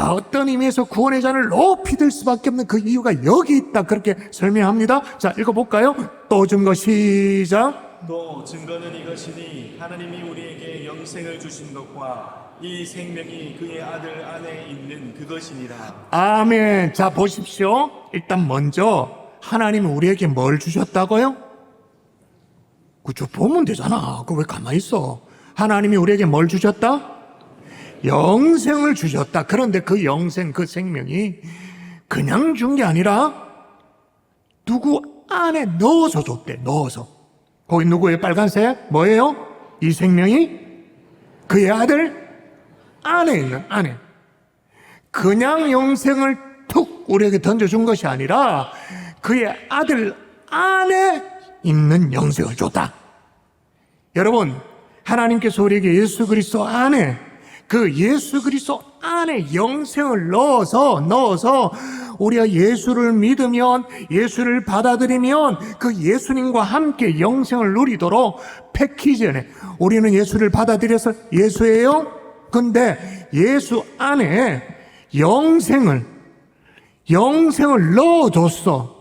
어떤 의미에서 구원의 잔을 높이 들 수밖에 없는 그 이유가 여기 있다. 그렇게 설명합니다. 자, 읽어볼까요? 또 증거 시작. 또 증거는 이것이니 하나님이 우리에게 영생을 주신 것과 이 생명이 그의 아들 안에 있는 그것이니라. 아멘. 자, 보십시오. 일단 먼저 하나님이 우리에게 뭘 주셨다고요? 그저 보면 되잖아. 그거 왜 가만히 있어? 하나님이 우리에게 뭘 주셨다? 영생을 주셨다. 그런데 그 영생, 그 생명이 그냥 준 게 아니라 누구 안에 넣어서 줬대. 넣어서. 거기 누구예요? 빨간색? 뭐예요? 이 생명이 그의 아들 안에 있는, 안에. 그냥 영생을 툭 우리에게 던져준 것이 아니라 그의 아들 안에 있는 영생을 줬다. 여러분, 하나님께서 우리에게 예수 그리스도 안에, 그 예수 그리스도 안에 영생을 넣어서 우리가 예수를 믿으면, 예수를 받아들이면 그 예수님과 함께 영생을 누리도록 패키지 안에 우리는 예수를 받아들여서 예수예요. 근데 예수 안에 영생을 넣어줬어.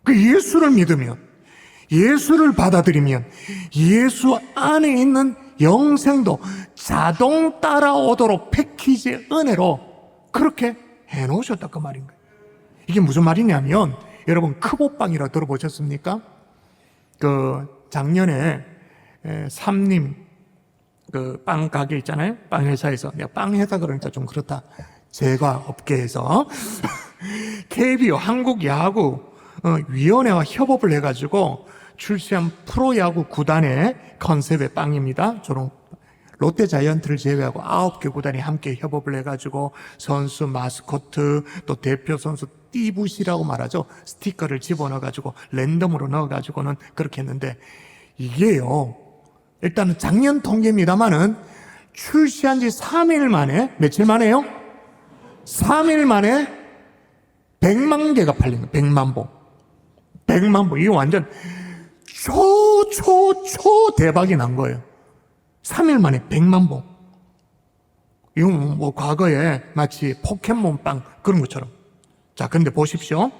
그 예수를 믿으면, 예수를 받아들이면 예수 안에 있는 영생도 자동 따라오도록 패키지의 은혜로 그렇게 해놓으셨다 그 말인 거예요. 이게 무슨 말이냐면, 여러분 크보빵이라 들어보셨습니까? 그 작년에 삼림 그 빵 가게 있잖아요. 빵 회사에서, 내가 빵 회사 그러니까 좀 그렇다. 제과 업계에서 KBO 한국 야구 위원회와 협업을 해가지고 출시한 프로야구 구단의 컨셉의 빵입니다. 저런 롯데 자이언트를 제외하고 9개 구단이 함께 협업을 해가지고 선수 마스코트 또 대표 선수 띠붓이라고 말하죠. 스티커를 집어넣어가지고 랜덤으로 넣어가지고는 그렇게 했는데, 이게요 일단은 작년 통계입니다만은 출시한 지 3일 만에, 며칠 만에요? 3일 만에 100만 개가 팔린 거예요. 100만 봉. 100만 봉. 이거 완전 초 대박이 난 거예요. 3일 만에 100만 봉. 이건 뭐 과거에 마치 포켓몬빵 그런 것처럼. 자, 근데 보십시오.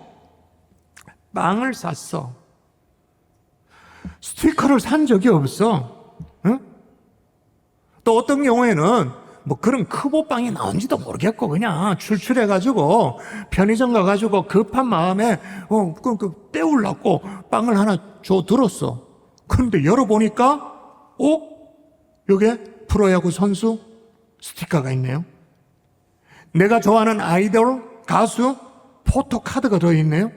빵을 샀어. 스티커를 산 적이 없어. 응? 또 어떤 경우에는 뭐 그런 크보빵이 나온지도 모르겠고 그냥 출출해가지고 편의점 가가지고 급한 마음에 때우려고 빵을 하나 줘 들었어. 그런데 열어보니까 여기에 프로야구 선수 스티커가 있네요. 내가 좋아하는 아이돌 가수 포토카드가 들어있네요.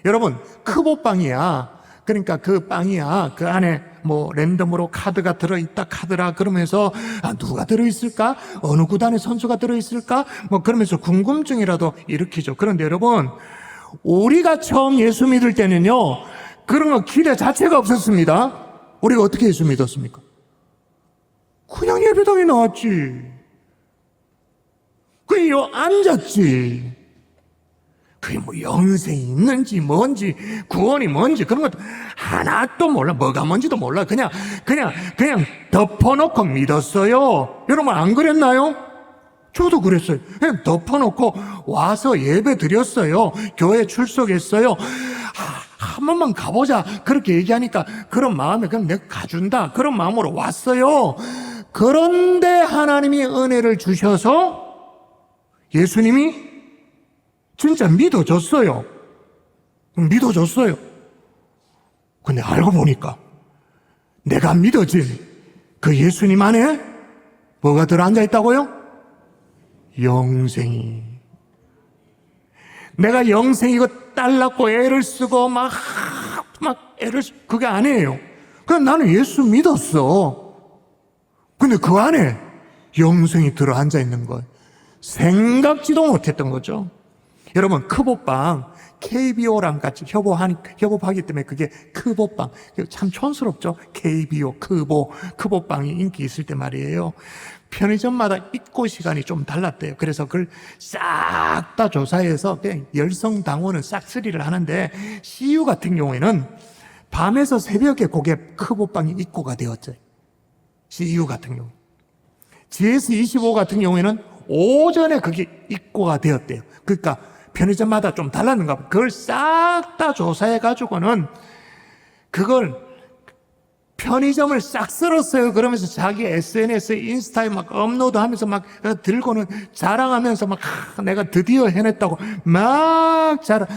여러분, 크보빵이야. 그러니까 그 빵이야. 그 안에 뭐 랜덤으로 카드가 들어있다 카드라 그러면서 누가 들어있을까? 어느 구단의 선수가 들어있을까? 뭐 그러면서 궁금증이라도 일으키죠. 그런데 여러분, 우리가 처음 예수 믿을 때는요, 그런 거 기대 자체가 없었습니다. 우리가 어떻게 예수 믿었습니까? 그냥 예배당에 나왔지. 그냥 앉았지. 그게 뭐 영생이 있는지 뭔지 구원이 뭔지 그런 것도 하나도 몰라. 뭐가 뭔지도 몰라. 그냥 덮어놓고 믿었어요. 여러분 안 그랬나요? 저도 그랬어요. 그냥 덮어놓고 와서 예배 드렸어요. 교회 출석했어요. 한 번만 가보자 그렇게 얘기하니까 그런 마음에 그럼 내가 가준다 그런 마음으로 왔어요. 그런데 하나님이 은혜를 주셔서 예수님이 진짜 믿어줬어요. 믿어줬어요. 근데 알고 보니까 내가 믿어진 그 예수님 안에 뭐가 들어앉아 있다고요? 영생이. 내가 영생이고 딸낳고 애를 쓰고 막 애를 쓰고 그게 아니에요. 그냥 나는 예수 믿었어. 근데 그 안에 영생이 들어앉아 있는 거예요. 생각지도 못했던 거죠. 여러분, 크보빵, KBO랑 같이 협업하기 때문에 그게 크보빵. 참 촌스럽죠? KBO, 크보빵이 인기 있을 때 말이에요. 편의점마다 입고 시간이 좀 달랐대요. 그래서 그걸 싹 다 조사해서 그냥 열성당원은 싹쓸이를 하는데 CU 같은 경우에는 밤에서 새벽에 그게 크보빵이 입고가 되었죠. CU 같은 경우. GS25 같은 경우에는 오전에 그게 입고가 되었대요. 그러니까 편의점마다 좀 달랐는가 봐. 그걸 싹 다 조사해가지고는 그걸 편의점을 싹 쓸었어요. 그러면서 자기 SNS, 인스타에 막 업로드하면서 막 들고는 자랑하면서 막 내가 드디어 해냈다고 막 자랑.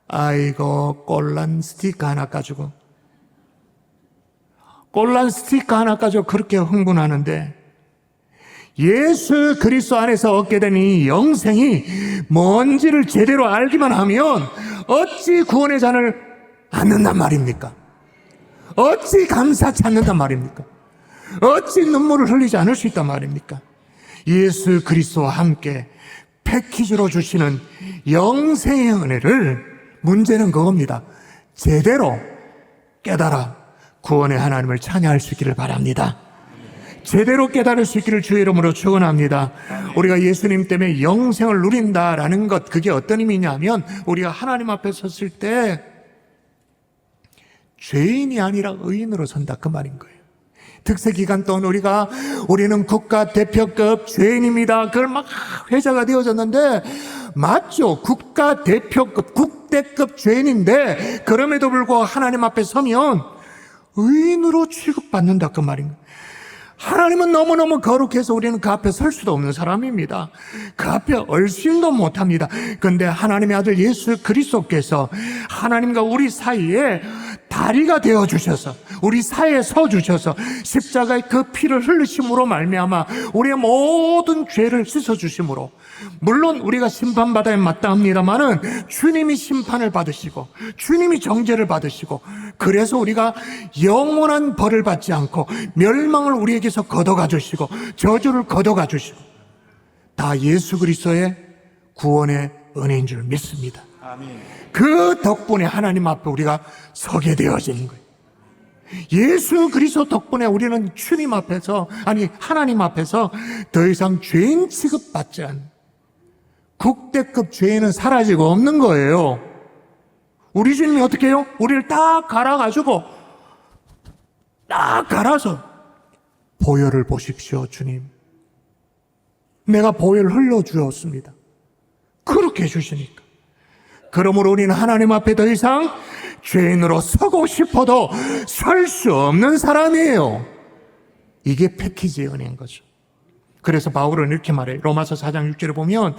아이고 꼴란 스티커 하나 가지고 그렇게 흥분하는데 예수 그리스도 안에서 얻게 된 이 영생이 뭔지를 제대로 알기만 하면 어찌 구원의 잔을 않는단 말입니까? 어찌 감사치 않는단 말입니까? 어찌 눈물을 흘리지 않을 수 있단 말입니까? 예수 그리스도와 함께 패키지로 주시는 영생의 은혜를 문제는 그겁니다. 제대로 깨달아 구원의 하나님을 찬양할 수 있기를 바랍니다. 제대로 깨달을 수 있기를 주의 이름으로 축원합니다. 우리가 예수님 때문에 영생을 누린다라는 것, 그게 어떤 의미냐면 우리가 하나님 앞에 섰을 때 죄인이 아니라 의인으로 선다 그 말인 거예요. 특세 기간 동안 우리는 국가대표급 죄인입니다. 그걸 막 회자가 되어졌는데 맞죠? 국가대표급 국대급 죄인인데 그럼에도 불구하고 하나님 앞에 서면 의인으로 취급받는다 그 말인 거예요. 하나님은 너무너무 거룩해서 우리는 그 앞에 설 수도 없는 사람입니다. 그 앞에 얼씬도 못합니다. 그런데 하나님의 아들 예수 그리스도께서 하나님과 우리 사이에 다리가 되어주셔서 우리 사이에 서주셔서 십자가의 그 피를 흘리심으로 말미암아 우리의 모든 죄를 씻어주심으로, 물론 우리가 심판받아야 마땅합니다마는 주님이 심판을 받으시고 주님이 정죄를 받으시고, 그래서 우리가 영원한 벌을 받지 않고 멸망을 우리에게서 걷어가 주시고 저주를 걷어가 주시고, 다 예수 그리스도의 구원의 은혜인 줄 믿습니다. 아멘. 그 덕분에 하나님 앞에 우리가 서게 되어진 거예요. 예수 그리스도 덕분에 우리는 주님 앞에서, 아니 하나님 앞에서 더 이상 죄인 취급받지 않는 국대급 죄인은 사라지고 없는 거예요. 우리 주님이 어떻게 해요? 우리를 딱 갈아가지고 딱 갈아서 보혈을 보십시오. 주님, 내가 보혈 흘려주었습니다. 그렇게 해주시니까, 그러므로 우리는 하나님 앞에 더 이상 죄인으로 서고 싶어도 설 수 없는 사람이에요. 이게 패키지의 은혜인 거죠. 그래서 바울은 이렇게 말해요. 로마서 4장 6절에 보면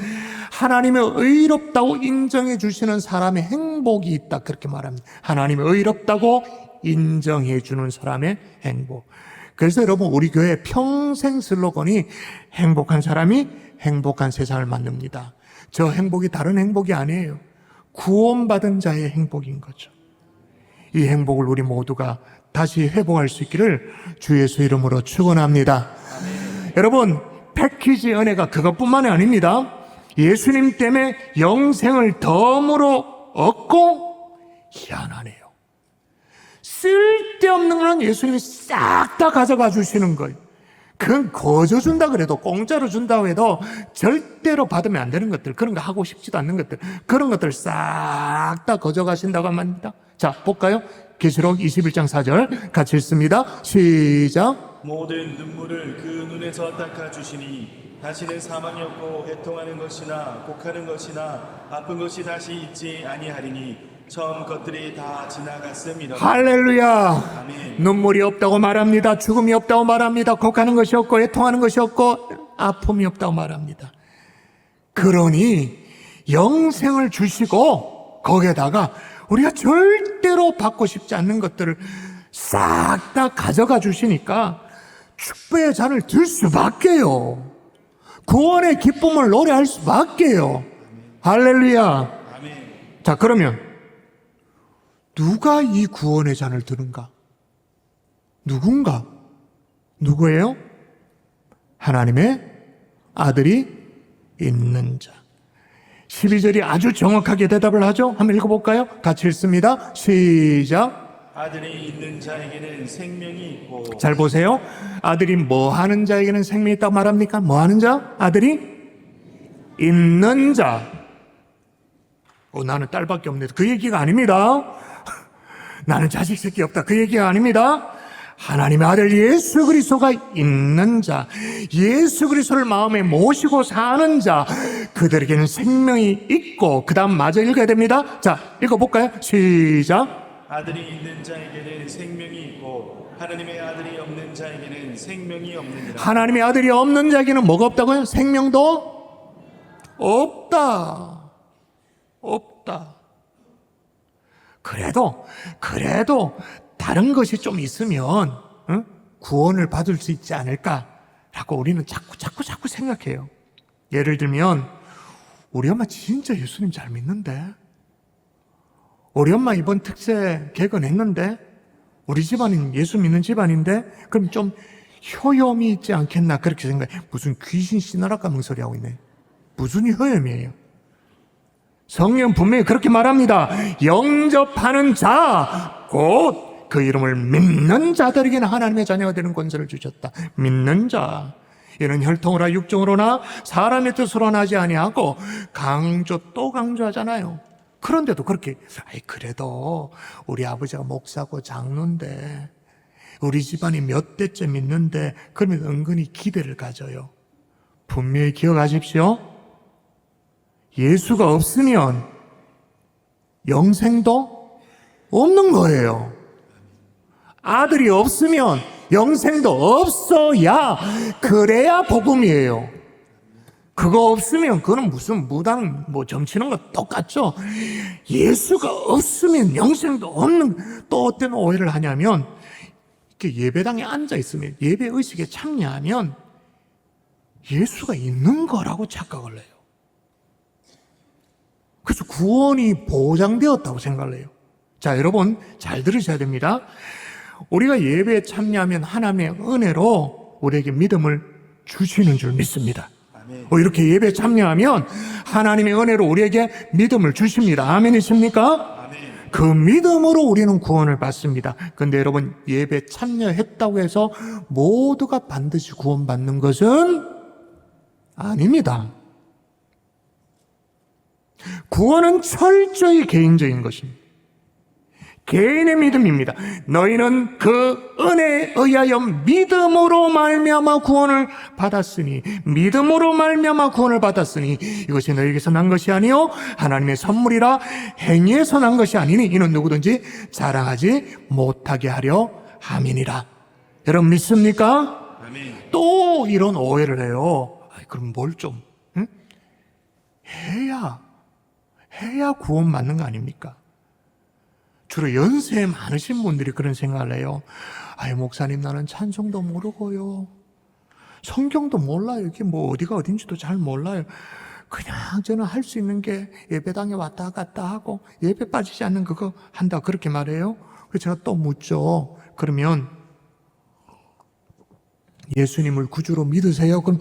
하나님의 의롭다고 인정해 주시는 사람의 행복이 있다, 그렇게 말합니다. 하나님의 의롭다고 인정해 주는 사람의 행복. 그래서 여러분, 우리 교회 평생 슬로건이 행복한 사람이 행복한 세상을 만듭니다. 저 행복이 다른 행복이 아니에요. 구원받은 자의 행복인 거죠. 이 행복을 우리 모두가 다시 회복할 수 있기를 주 예수 이름으로 축원합니다. 여러분, 패키지 은혜가 그것뿐만이 아닙니다. 예수님 때문에 영생을 덤으로 얻고, 희한하네요, 쓸데없는 거는 예수님이 싹 다 가져가 주시는 거예요. 그건 거저 준다 그래도, 공짜로 준다고 해도 절대로 받으면 안 되는 것들, 그런 거 하고 싶지도 않는 것들, 그런 것들 싹 다 거저가신다고 합니다. 자, 볼까요? 계시록 21장 4절 같이 읽습니다. 시작. 모든 눈물을 그 눈에서 닦아주시니 다시는 사망이 없고 애통하는 것이나 곡하는 것이나 아픈 것이 다시 있지 아니하리니 처음 것들이 다 지나갔음이라. 할렐루야. 아멘. 눈물이 없다고 말합니다. 죽음이 없다고 말합니다. 곡하는 것이 없고 애통하는 것이 없고 아픔이 없다고 말합니다. 그러니 영생을 주시고 거기에다가 우리가 절대로 받고 싶지 않는 것들을 싹 다 가져가 주시니까 축복의 잔을 들 수밖에요. 구원의 기쁨을 노래할 수밖에요. 할렐루야. 자, 그러면 누가 이 구원의 잔을 드는가? 누군가? 누구예요? 하나님의 아들이 있는 자. 12절이 아주 정확하게 대답을 하죠. 한번 읽어볼까요? 같이 읽습니다. 시작. 아들이 있는 자에게는 생명이 있고. 잘 보세요. 아들이 뭐 하는 자에게는 생명이 있다고 말합니까? 뭐 하는 자? 아들이 있는 자. 나는 딸밖에 없네, 그 얘기가 아닙니다. 나는 자식 새끼 없다, 그 얘기가 아닙니다. 하나님의 아들 예수 그리스도가 있는 자, 예수 그리스도를 마음에 모시고 사는 자, 그들에게는 생명이 있고, 그 다음 마저 읽어야 됩니다. 자, 읽어볼까요? 시작. 아들이 있는 자에게는 생명이 있고 하나님의 아들이 없는 자에게는 생명이 없느니라. 하나님의 아들이 없는 자에게는 뭐가 없다고요? 생명도 없다. 없다. 그래도 다른 것이 좀 있으면 구원을 받을 수 있지 않을까라고 우리는 자꾸 생각해요. 예를 들면 우리 엄마 진짜 예수님 잘 믿는데, 우리 엄마 이번 특세 개근했는데, 우리 집안은 예수 믿는 집안인데 그럼 좀 효염이 있지 않겠나, 그렇게 생각해. 무슨 귀신 씨나라 까먹은 소리 하고 있네. 무슨 효염이에요? 성경 분명히 그렇게 말합니다. 영접하는 자, 곧 그 이름을 믿는 자들에게는 하나님의 자녀가 되는 권세를 주셨다. 믿는 자, 이는 혈통으로나 육정으로나 사람의 뜻으로나 하지 아니하고 또 강조하잖아요. 그런데도 그렇게, 그래도 우리 아버지가 목사고 장로인데, 우리 집안이 몇 대째 믿는데, 그러면 은근히 기대를 가져요. 분명히 기억하십시오. 예수가 없으면 영생도 없는 거예요. 아들이 없으면 영생도 없어야, 그래야 복음이에요. 그거 없으면 그거는 무슨 무당 점치는 거 똑같죠. 예수가 없으면 영생도 없는, 또 어떤 오해를 하냐면, 이렇게 예배당에 앉아 있으면, 예배 의식에 참여하면 예수가 있는 거라고 착각을 해요. 그래서 구원이 보장되었다고 생각을 해요. 자, 여러분 잘 들으셔야 됩니다. 우리가 예배에 참여하면 하나님의 은혜로 우리에게 믿음을 주시는 줄 믿습니다. 이렇게 예배에 참여하면 하나님의 은혜로 우리에게 믿음을 주십니다. 아멘이십니까? 그 믿음으로 우리는 구원을 받습니다. 그런데 여러분, 예배 참여했다고 해서 모두가 반드시 구원받는 것은 아닙니다. 구원은 철저히 개인적인 것입니다. 개인의 믿음입니다. 너희는 그 은혜에 의하여 믿음으로 말미암아 구원을 받았으니, 믿음으로 말미암아 구원을 받았으니 이것이 너희에게서 난 것이 아니요 하나님의 선물이라. 행위에서 난 것이 아니니 이는 누구든지 자랑하지 못하게 하려 함이니라. 여러분 믿습니까? 또 이런 오해를 해요. 그럼 뭘 좀 해야 구원 받는 거 아닙니까? 주로 연세 많으신 분들이 그런 생각을 해요. 목사님, 나는 찬송도 모르고요, 성경도 몰라요, 이게 뭐 어디가 어딘지도 잘 몰라요. 그냥 저는 할 수 있는 게 예배당에 왔다 갔다 하고 예배 빠지지 않는 그거 한다, 그렇게 말해요. 그래서 제가 또 묻죠. 그러면 예수님을 구주로 믿으세요? 그럼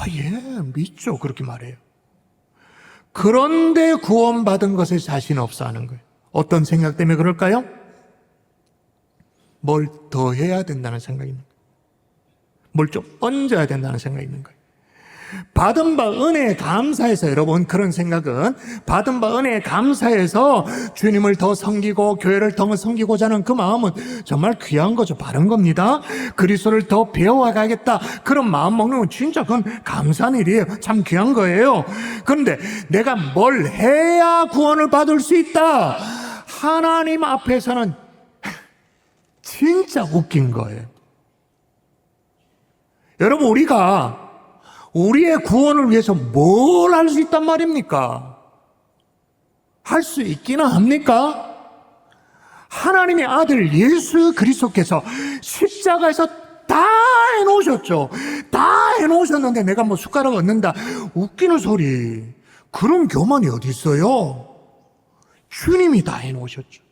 예, 믿죠, 그렇게 말해요. 그런데 구원받은 것에 자신 없어 하는 거예요. 어떤 생각 때문에 그럴까요? 뭘 더 해야 된다는 생각이 있는 거예요. 뭘 좀 얹어야 된다는 생각이 있는 거예요. 받은 바 은혜에 감사해서, 여러분, 그런 생각은 받은 바 은혜에 감사해서 주님을 더 섬기고 교회를 더 섬기고자 하는 그 마음은 정말 귀한 거죠. 바른 겁니다. 그리스도를 더 배워가겠다, 그런 마음 먹는 건 진짜 그건 감사한 일이에요. 참 귀한 거예요. 그런데 내가 뭘 해야 구원을 받을 수 있다, 하나님 앞에서는 진짜 웃긴 거예요. 여러분, 우리가 우리의 구원을 위해서 뭘 할 수 있단 말입니까? 할 수 있기는 합니까? 하나님의 아들 예수 그리스도께서 십자가에서 다 해놓으셨죠. 다 해놓으셨는데 내가 뭐 숟가락 얻는다, 웃기는 소리. 그런 교만이 어디 있어요? 주님이 다 해놓으셨죠.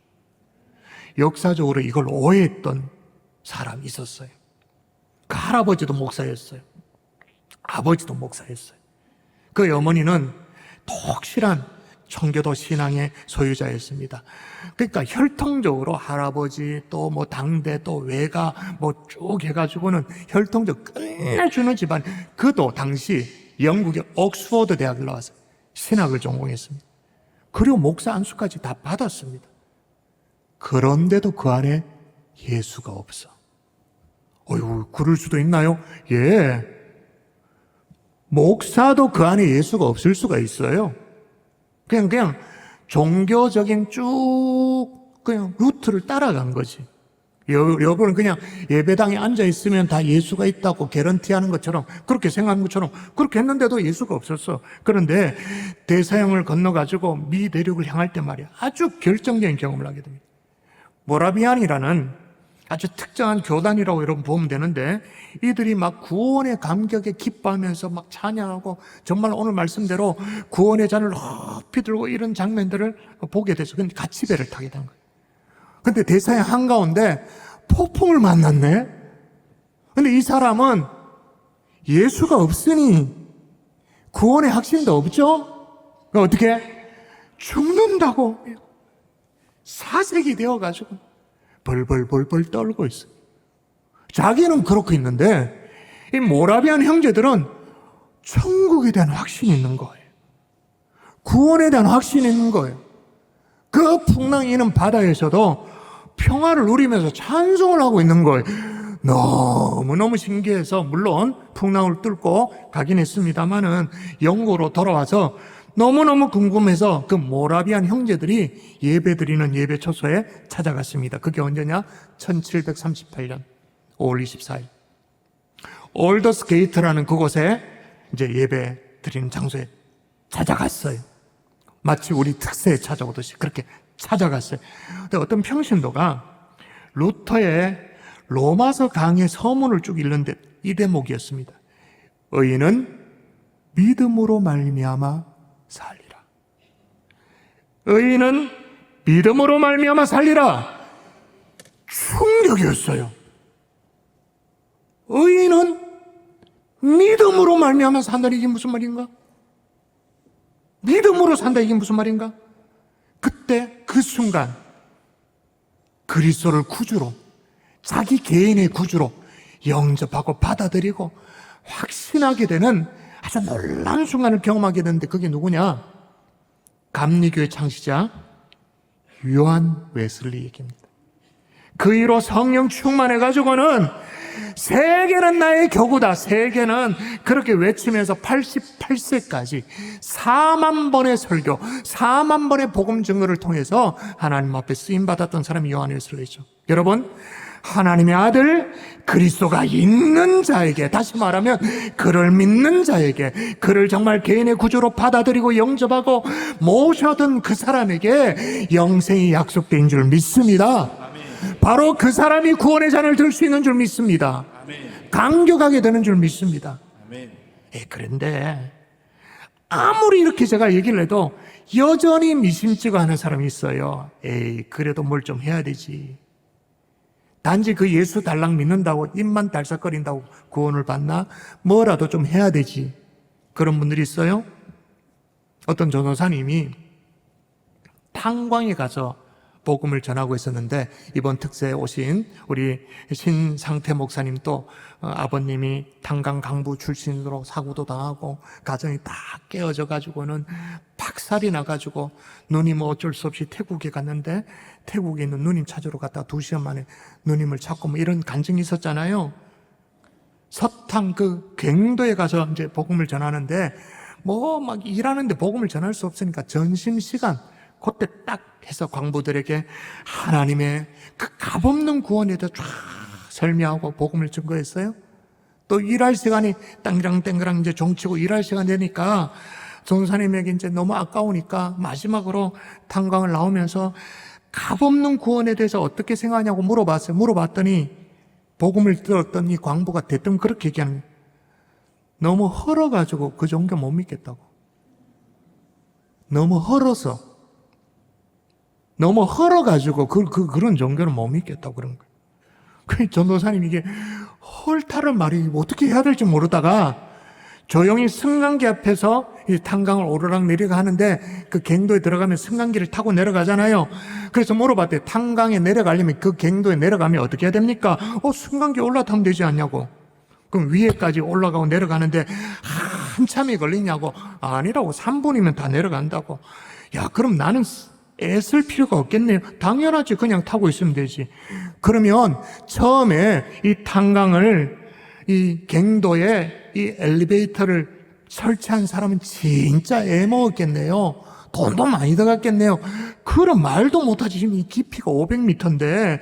역사적으로 이걸 오해했던 사람이 있었어요. 그 할아버지도 목사였어요. 아버지도 목사였어요. 그 어머니는 독실한 청교도 신앙의 소유자였습니다. 그러니까 혈통적으로 할아버지 또 뭐 당대 또 외가 뭐 쭉 해가지고는 혈통적 끝내주는 집안. 그도 당시 영국의 옥스퍼드 대학을 나와서 신학을 전공했습니다. 그리고 목사 안수까지 다 받았습니다. 그런데도 그 안에 예수가 없어. 어이구, 그럴 수도 있나요? 예. 목사도 그 안에 예수가 없을 수가 있어요. 그냥 종교적인 그냥 루트를 따라간 거지. 여러분은 그냥 예배당에 앉아있으면 다 예수가 있다고 개런티하는 것처럼, 그렇게 생각하는 것처럼 그렇게 했는데도 예수가 없었어. 그런데 대서양을 건너가지고 미 대륙을 향할 때 말이야, 아주 결정적인 경험을 하게 됩니다. 모라비안이라는 아주 특정한 교단이라고 여러분 보면 되는데, 이들이 막 구원의 감격에 기뻐하면서 막 찬양하고, 정말 오늘 말씀대로 구원의 잔을 높이 들고 이런 장면들을 보게 돼서 같이 배를 타게 된 거예요. 근데 대서양 한가운데 폭풍을 만났네. 근데 이 사람은 예수가 없으니 구원의 확신도 없죠. 그러니까 어떻게 죽는다고 사색이 되어가지고 벌벌 떨고 있어요. 자기는 그렇게 있는데 이 모라비안 형제들은 천국에 대한 확신이 있는 거예요. 구원에 대한 확신이 있는 거예요. 그 풍랑이 있는 바다에서도 평화를 누리면서 찬송을 하고 있는 거예요. 너무너무 신기해서, 물론 풍랑을 뚫고 가긴 했습니다만은 영국으로 돌아와서 너무너무 궁금해서 그 모라비안 형제들이 예배드리는 예배 처소에 찾아갔습니다. 그게 언제냐? 1738년 5월 24일 올더스 게이트라는 그곳에 이제 예배 드리는 장소에 찾아갔어요. 마치 우리 특세에 찾아오듯이 그렇게 찾아갔어요. 근데 어떤 평신도가 루터의 로마서 강의 서문을 쭉 읽는데 이 대목이었습니다. 의인은 믿음으로 말미암아 살리라. 의인은 믿음으로 말미암아 살리라. 충격이었어요. 의인은 믿음으로 말미암아 산다는 이게 무슨 말인가? 믿음으로 산다 이게 무슨 말인가? 그때 그 순간 그리스도를 구주로, 자기 개인의 구주로 영접하고 받아들이고 확신하게 되는 아주 놀라운 순간을 경험하게 되는데, 그게 누구냐? 감리교의 창시자 요한 웨슬리 얘기입니다. 그 이로 성령 충만해가지고는 세계는 나의 교구다, 세계는 그렇게 외치면서 88세까지 4만 번의 설교, 4만 번의 복음 증거를 통해서 하나님 앞에 쓰임받았던 사람이 요한 웨슬리죠. 여러분, 하나님의 아들 그리스도가 있는 자에게, 다시 말하면 그를 믿는 자에게, 그를 정말 개인의 구주로 받아들이고 영접하고 모셔둔 그 사람에게 영생이 약속된 줄 믿습니다. 바로 그 사람이 구원의 잔을 들 수 있는 줄 믿습니다. 감격하게 되는 줄 믿습니다. 그런데 아무리 이렇게 제가 얘기를 해도 여전히 미심쩍어 하는 사람이 있어요. 그래도 뭘 좀 해야 되지. 단지 그 예수 달랑 믿는다고 입만 달싹거린다고 구원을 받나? 뭐라도 좀 해야 되지. 그런 분들이 있어요. 어떤 전도사님이 탄광에 가서 복음을 전하고 있었는데, 이번 특세에 오신 우리 신상태 목사님 또 아버님이 탄광 강부 출신으로 사고도 당하고 가정이 다 깨어져 가지고는 박살이 나가지고 누님 뭐 어쩔 수 없이 태국에 갔는데, 태국에 있는 누님 찾으러 갔다가 2시간 만에 누님을 찾고 뭐 이런 간증이 있었잖아요. 서탕 그 갱도에 가서 이제 복음을 전하는데, 뭐 막 일하는데 복음을 전할 수 없으니까 점심시간 그때 딱 해서 광부들에게 하나님의 그 값없는 구원에 대해 쫙 설명하고 복음을 증거했어요. 또 일할 시간이 땡그랑 이제 종치고 일할 시간 되니까 전사님에게 이제 너무 아까우니까 마지막으로 탄광을 나오면서 값없는 구원에 대해서 어떻게 생각하냐고 물어봤어요. 물어봤더니 복음을 들었던 이 광부가 대뜸 그렇게 얘기하는 거예요. 너무 헐어가지고 그 종교 못 믿겠다고. 너무 헐어가지고 그런 종교는 못 믿겠다고 그런 거예요. 그 전도사님 이게 헐타를 말이 어떻게 해야 될지 모르다가 조용히 승강기 앞에서 이 탄강을 오르락 내리락 하는데, 그 갱도에 들어가면 승강기를 타고 내려가잖아요. 그래서 물어봤대요. 탄강에 내려가려면 그 갱도에 내려가면 어떻게 해야 됩니까? 승강기 올라타면 되지 않냐고. 그럼 위에까지 올라가고 내려가는데 한참이 걸리냐고. 아니라고, 3분이면 다 내려간다고. 야, 그럼 나는 애쓸 필요가 없겠네요. 당연하지. 그냥 타고 있으면 되지. 그러면 처음에 이 탄강을, 이 갱도에 이 엘리베이터를 설치한 사람은 진짜 애먹었겠네요. 돈도 많이 들어갔겠네요. 그런 말도 못하지. 지금 이 깊이가 500m인데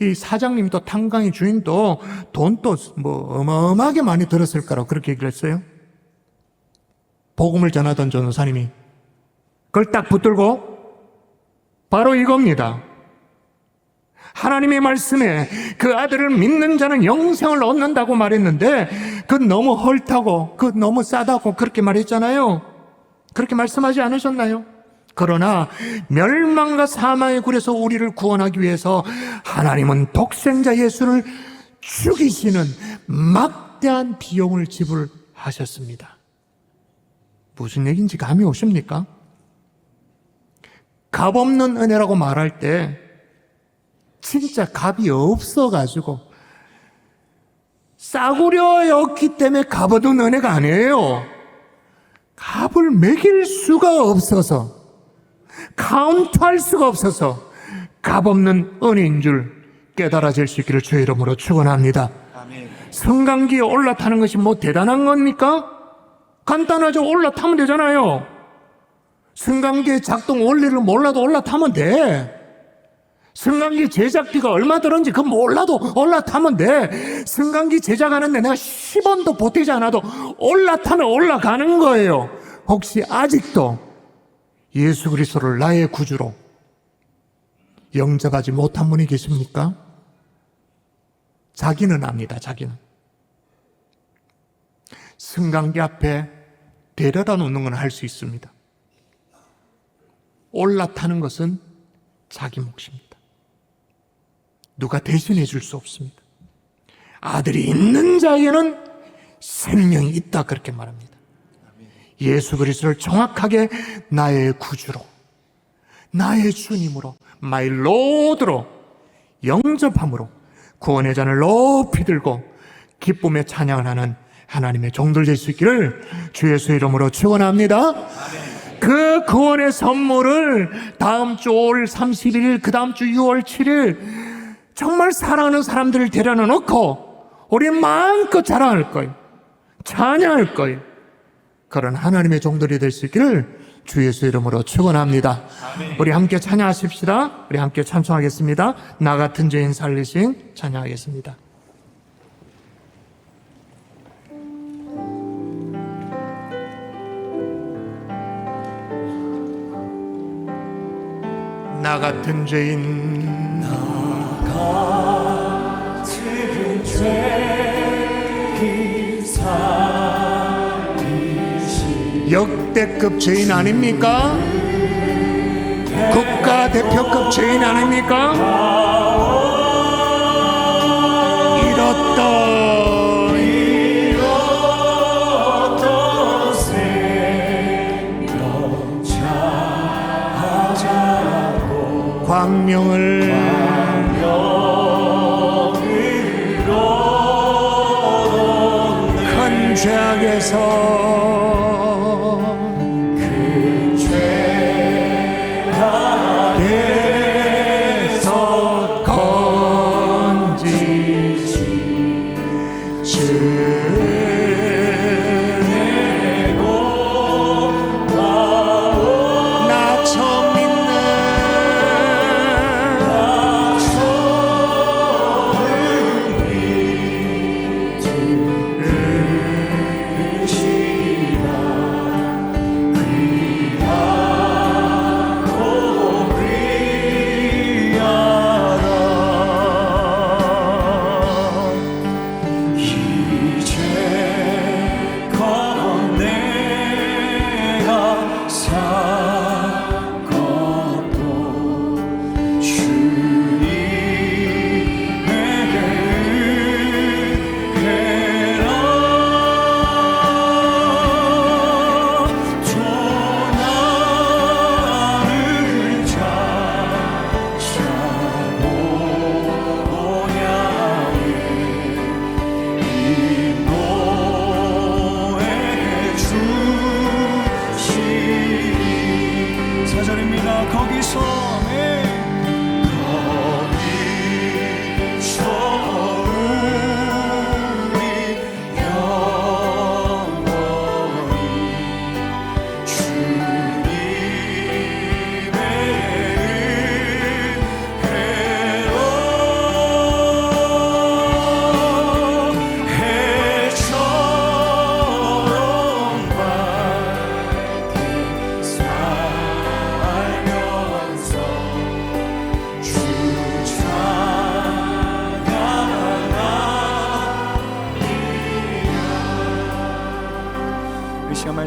이 사장님도 탄강의 주인도 돈도 뭐 어마어마하게 많이 들었을 거라고 그렇게 얘기를 했어요. 복음을 전하던 전도사님이 그걸 딱 붙들고 바로 이겁니다. 하나님의 말씀에 그 아들을 믿는 자는 영생을 얻는다고 말했는데, 그건 너무 헐타고 그건 너무 싸다고 그렇게 말했잖아요. 그렇게 말씀하지 않으셨나요? 그러나 멸망과 사망의 굴에서 우리를 구원하기 위해서 하나님은 독생자 예수를 죽이시는 막대한 비용을 지불하셨습니다. 무슨 얘기인지 감이 오십니까? 값없는 은혜라고 말할 때 진짜 값이 없어가지고 싸구려였기 때문에 값없는 은혜가 아니에요. 값을 매길 수가 없어서, 카운트할 수가 없어서 값없는 은혜인 줄 깨달아질 수 있기를 주의 이름으로 축원합니다. 승강기에 올라타는 것이 뭐 대단한 겁니까? 간단하죠. 올라타면 되잖아요. 승강기의 작동 원리를 몰라도 올라타면 돼. 승강기 제작비가 얼마 들었는지 그건 몰라도 올라타면 돼. 승강기 제작하는데 내가 10원도 보태지 않아도 올라타면 올라가는 거예요. 혹시 아직도 예수 그리스도를 나의 구주로 영접하지 못한 분이 계십니까? 자기는 압니다. 자기는. 승강기 앞에 데려다 놓는 건 할 수 있습니다. 올라타는 것은 자기 몫입니다. 누가 대신해 줄 수 없습니다. 아들이 있는 자에게는 생명이 있다 그렇게 말합니다. 예수 그리스도를 정확하게 나의 구주로, 나의 주님으로, 마이 로드로 영접함으로 구원의 잔을 높이 들고 기쁨의 찬양을 하는 하나님의 종들 될 수 있기를 주 예수 이름으로 축원합니다. 그 구원의 선물을 다음 주 5월 31일, 그 다음 주 6월 7일 정말 사랑하는 사람들을 데려다 놓고 우리 마음껏 자랑할 거예요. 찬양할 거예요. 그런 하나님의 종들이 될 수 있기를 주 예수 이름으로 축원합니다. 우리 함께 찬양하십시다. 우리 함께 찬송하겠습니다. 나 같은 죄인 살리신 찬양하겠습니다. 나 같은 죄인 역대급 죄인 아닙니까? 국가대표급 죄인 아닙니까? 잃었던 생명 찾아고 광명을 큰 죄악에서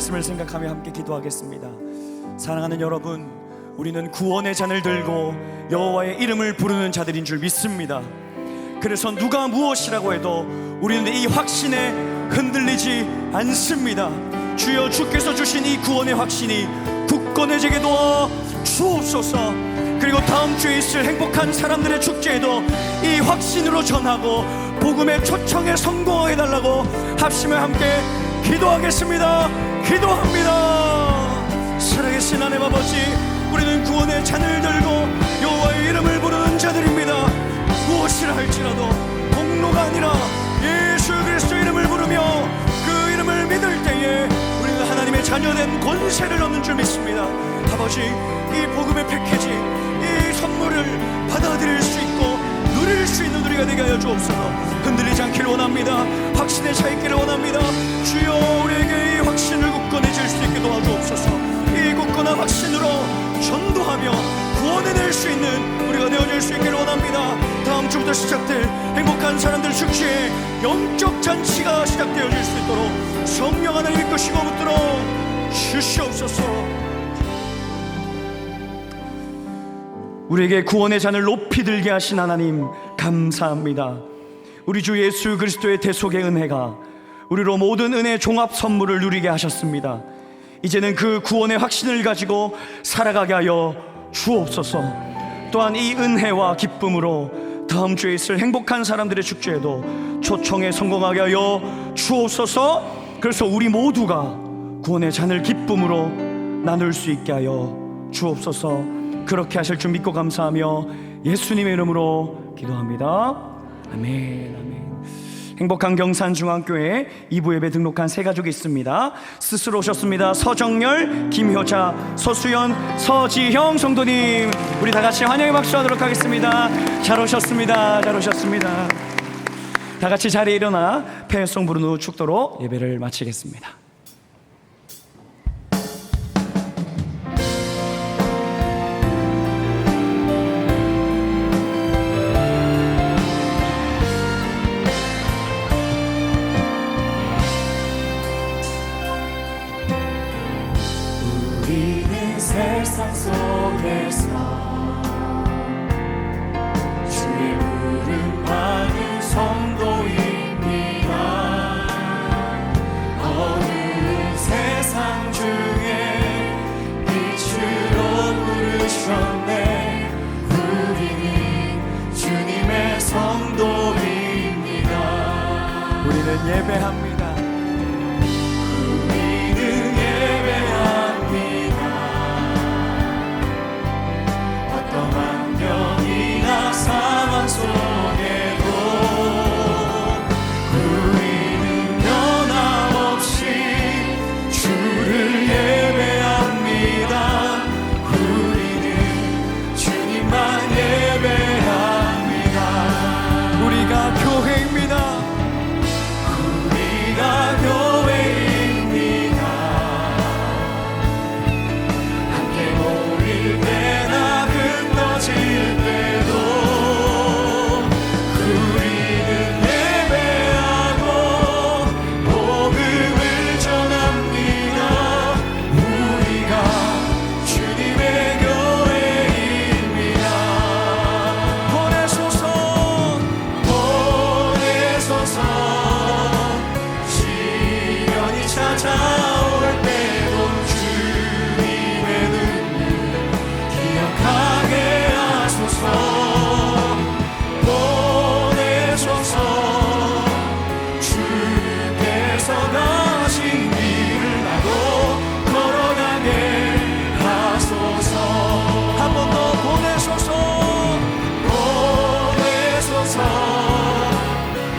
말씀을 생각하며 함께 기도하겠습니다. 사랑하는 여러분, 우리는 구원의 잔을 들고 여호와의 이름을 부르는 자들인 줄 믿습니다. 그래서 누가 무엇이라고 해도 우리는 이 확신에 흔들리지 않습니다. 주여, 주께서 주신 이 구원의 확신이 굳건해지게 도와 주옵소서. 그리고 다음 주에 있을 행복한 사람들의 축제에도 이 확신으로 전하고 복음의 초청에 성공해달라고 합심해 함께 기도하겠습니다. 기도합니다. 살아계신 하나님 아버지, 우리는 구원의 잔을 들고 여호와의 이름을 부르는 자들입니다. 무엇이라 할지라도 공로가 아니라 예수 그리스도 이름을 부르며 그 이름을 믿을 때에 우리는 하나님의 자녀된 권세를 얻는 줄 믿습니다. 아버지, 이 복음의 패키지, 이 선물을 받아들일 수 있고 누릴 수 있는 우리가 되게 하여 주옵소서. 흔들리지 않기를 원합니다. 확신에 차 있기를 원합니다. 주여, 우리에게 이 확신을 굳건해질 수 있게 도와주옵소서. 이 굳건한 확신으로 전도하며 구원해낼 수 있는 우리가 되어질 수 있기를 원합니다. 다음 주부터 시작될 행복한 사람들 축제에 영적 잔치가 시작되어질 수 있도록 성령 하나님 이끄시고 붙들어 주시옵소서. 우리에게 구원의 잔을 높이 들게 하신 하나님 감사합니다. 우리 주 예수 그리스도의 대속의 은혜가 우리로 모든 은혜 종합 선물을 누리게 하셨습니다. 이제는 그 구원의 확신을 가지고 살아가게 하여 주옵소서. 또한 이 은혜와 기쁨으로 다음 주에 있을 행복한 사람들의 축제에도 초청에 성공하게 하여 주옵소서. 그래서 우리 모두가 구원의 잔을 기쁨으로 나눌 수 있게 하여 주옵소서. 그렇게 하실 줄 믿고 감사하며 예수님의 이름으로 기도합니다. 아멘, 아멘. 행복한 경산중앙교회 2부 예배 등록한 세 가족이 있습니다. 스스로 오셨습니다. 서정열, 김효자, 서수연, 서지형 성도님, 우리 다 같이 환영의 박수 하도록 하겠습니다. 잘 오셨습니다. 잘 오셨습니다. 다 같이 자리에 일어나 폐송 부른 후 축도로 예배를 마치겠습니다. 우리는 세상 속에서 주의 부름 받은 성도입니다. 어느 세상 중에 빛으로 부르셨네. 우리는 주님의 성도입니다. 우리는 예배합니다. 상황 속에도 우리는 변함없이 주를 예배합니다. 우리는 주님만 예배합니다. 우리가 교회입니다. 우리가 교회입니다. 함께 모일 때나 흔들어질 때도 우리는 예배하고 복음을 전합니다. 우리가 주님의 교회입니다. 보내소서 보내소서. 시련이 찾아올 때도 주님의 눈을 기억하게 하소서. 보내소서. 주께서 가신 길을 나도 걸어가게 하소서. 한 번 더 보내소서. 보내소서.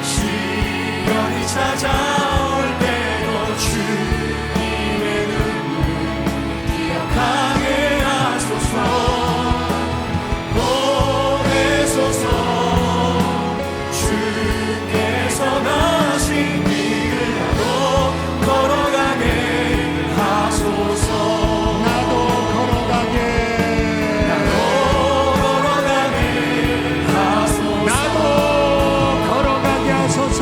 시련이 찾아올 때도 주님의 눈을 기억하게 하소서. 보내소서. 주께서 가신 길을 나도 걸어가게 하소서. 나도 걸어가게 하소서. 나도 걸어가게 하소서.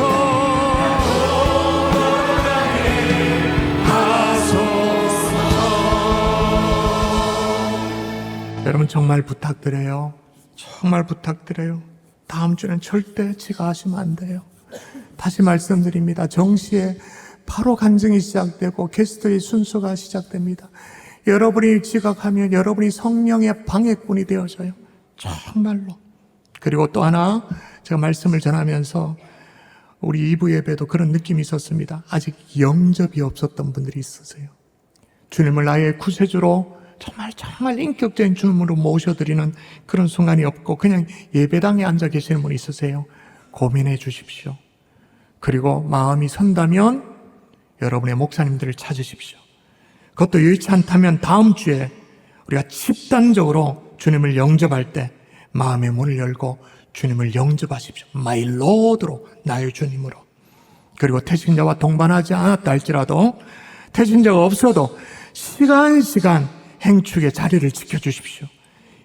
여러분 정말 부탁드려요. 정말 부탁드려요. 다음 주는 절대 지각하시면 안 돼요. 다시 말씀드립니다. 정시에 바로 간증이 시작되고 게스트의 순서가 시작됩니다. 여러분이 지각하면 여러분이 성령의 방해꾼이 되어져요. 정말로. 그리고 또 하나 제가 말씀을 전하면서 우리 2부 예배도 그런 느낌이 있었습니다. 아직 영접이 없었던 분들이 있으세요. 주님을 나의 구세주로 정말 인격적인 주님으로 모셔드리는 그런 순간이 없고 그냥 예배당에 앉아 계시는 분이 있으세요. 고민해 주십시오. 그리고 마음이 선다면 여러분의 목사님들을 찾으십시오. 그것도 여의치 않다면 다음 주에 우리가 집단적으로 주님을 영접할 때 마음의 문을 열고 주님을 영접하십시오. 마이 로드로, 나의 주님으로. 그리고 태신자와 동반하지 않았다 할지라도 태신자가 없어도 시간 행축의 자리를 지켜주십시오.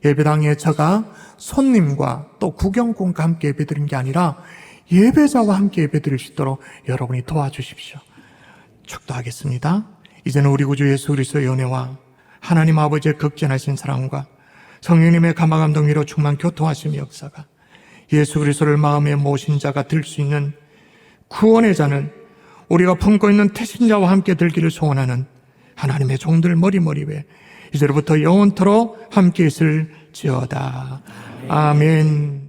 예배당에 제가 손님과 또 구경꾼과 함께 예배드린 게 아니라 예배자와 함께 예배드릴 수 있도록 여러분이 도와주십시오. 축도하겠습니다. 이제는 우리 구주 예수 그리스도의 은혜와 하나님 아버지의 극진하신 사랑과 성령님의 감화감동 위로 충만 교통하심의 역사가 예수 그리스도를 마음에 모신 자가 들 수 있는 구원의 잔을 우리가 품고 있는 태신자와 함께 들기를 소원하는 하나님의 종들 머리 위에 이제로부터 영원토록 함께 있을지어다. 아멘.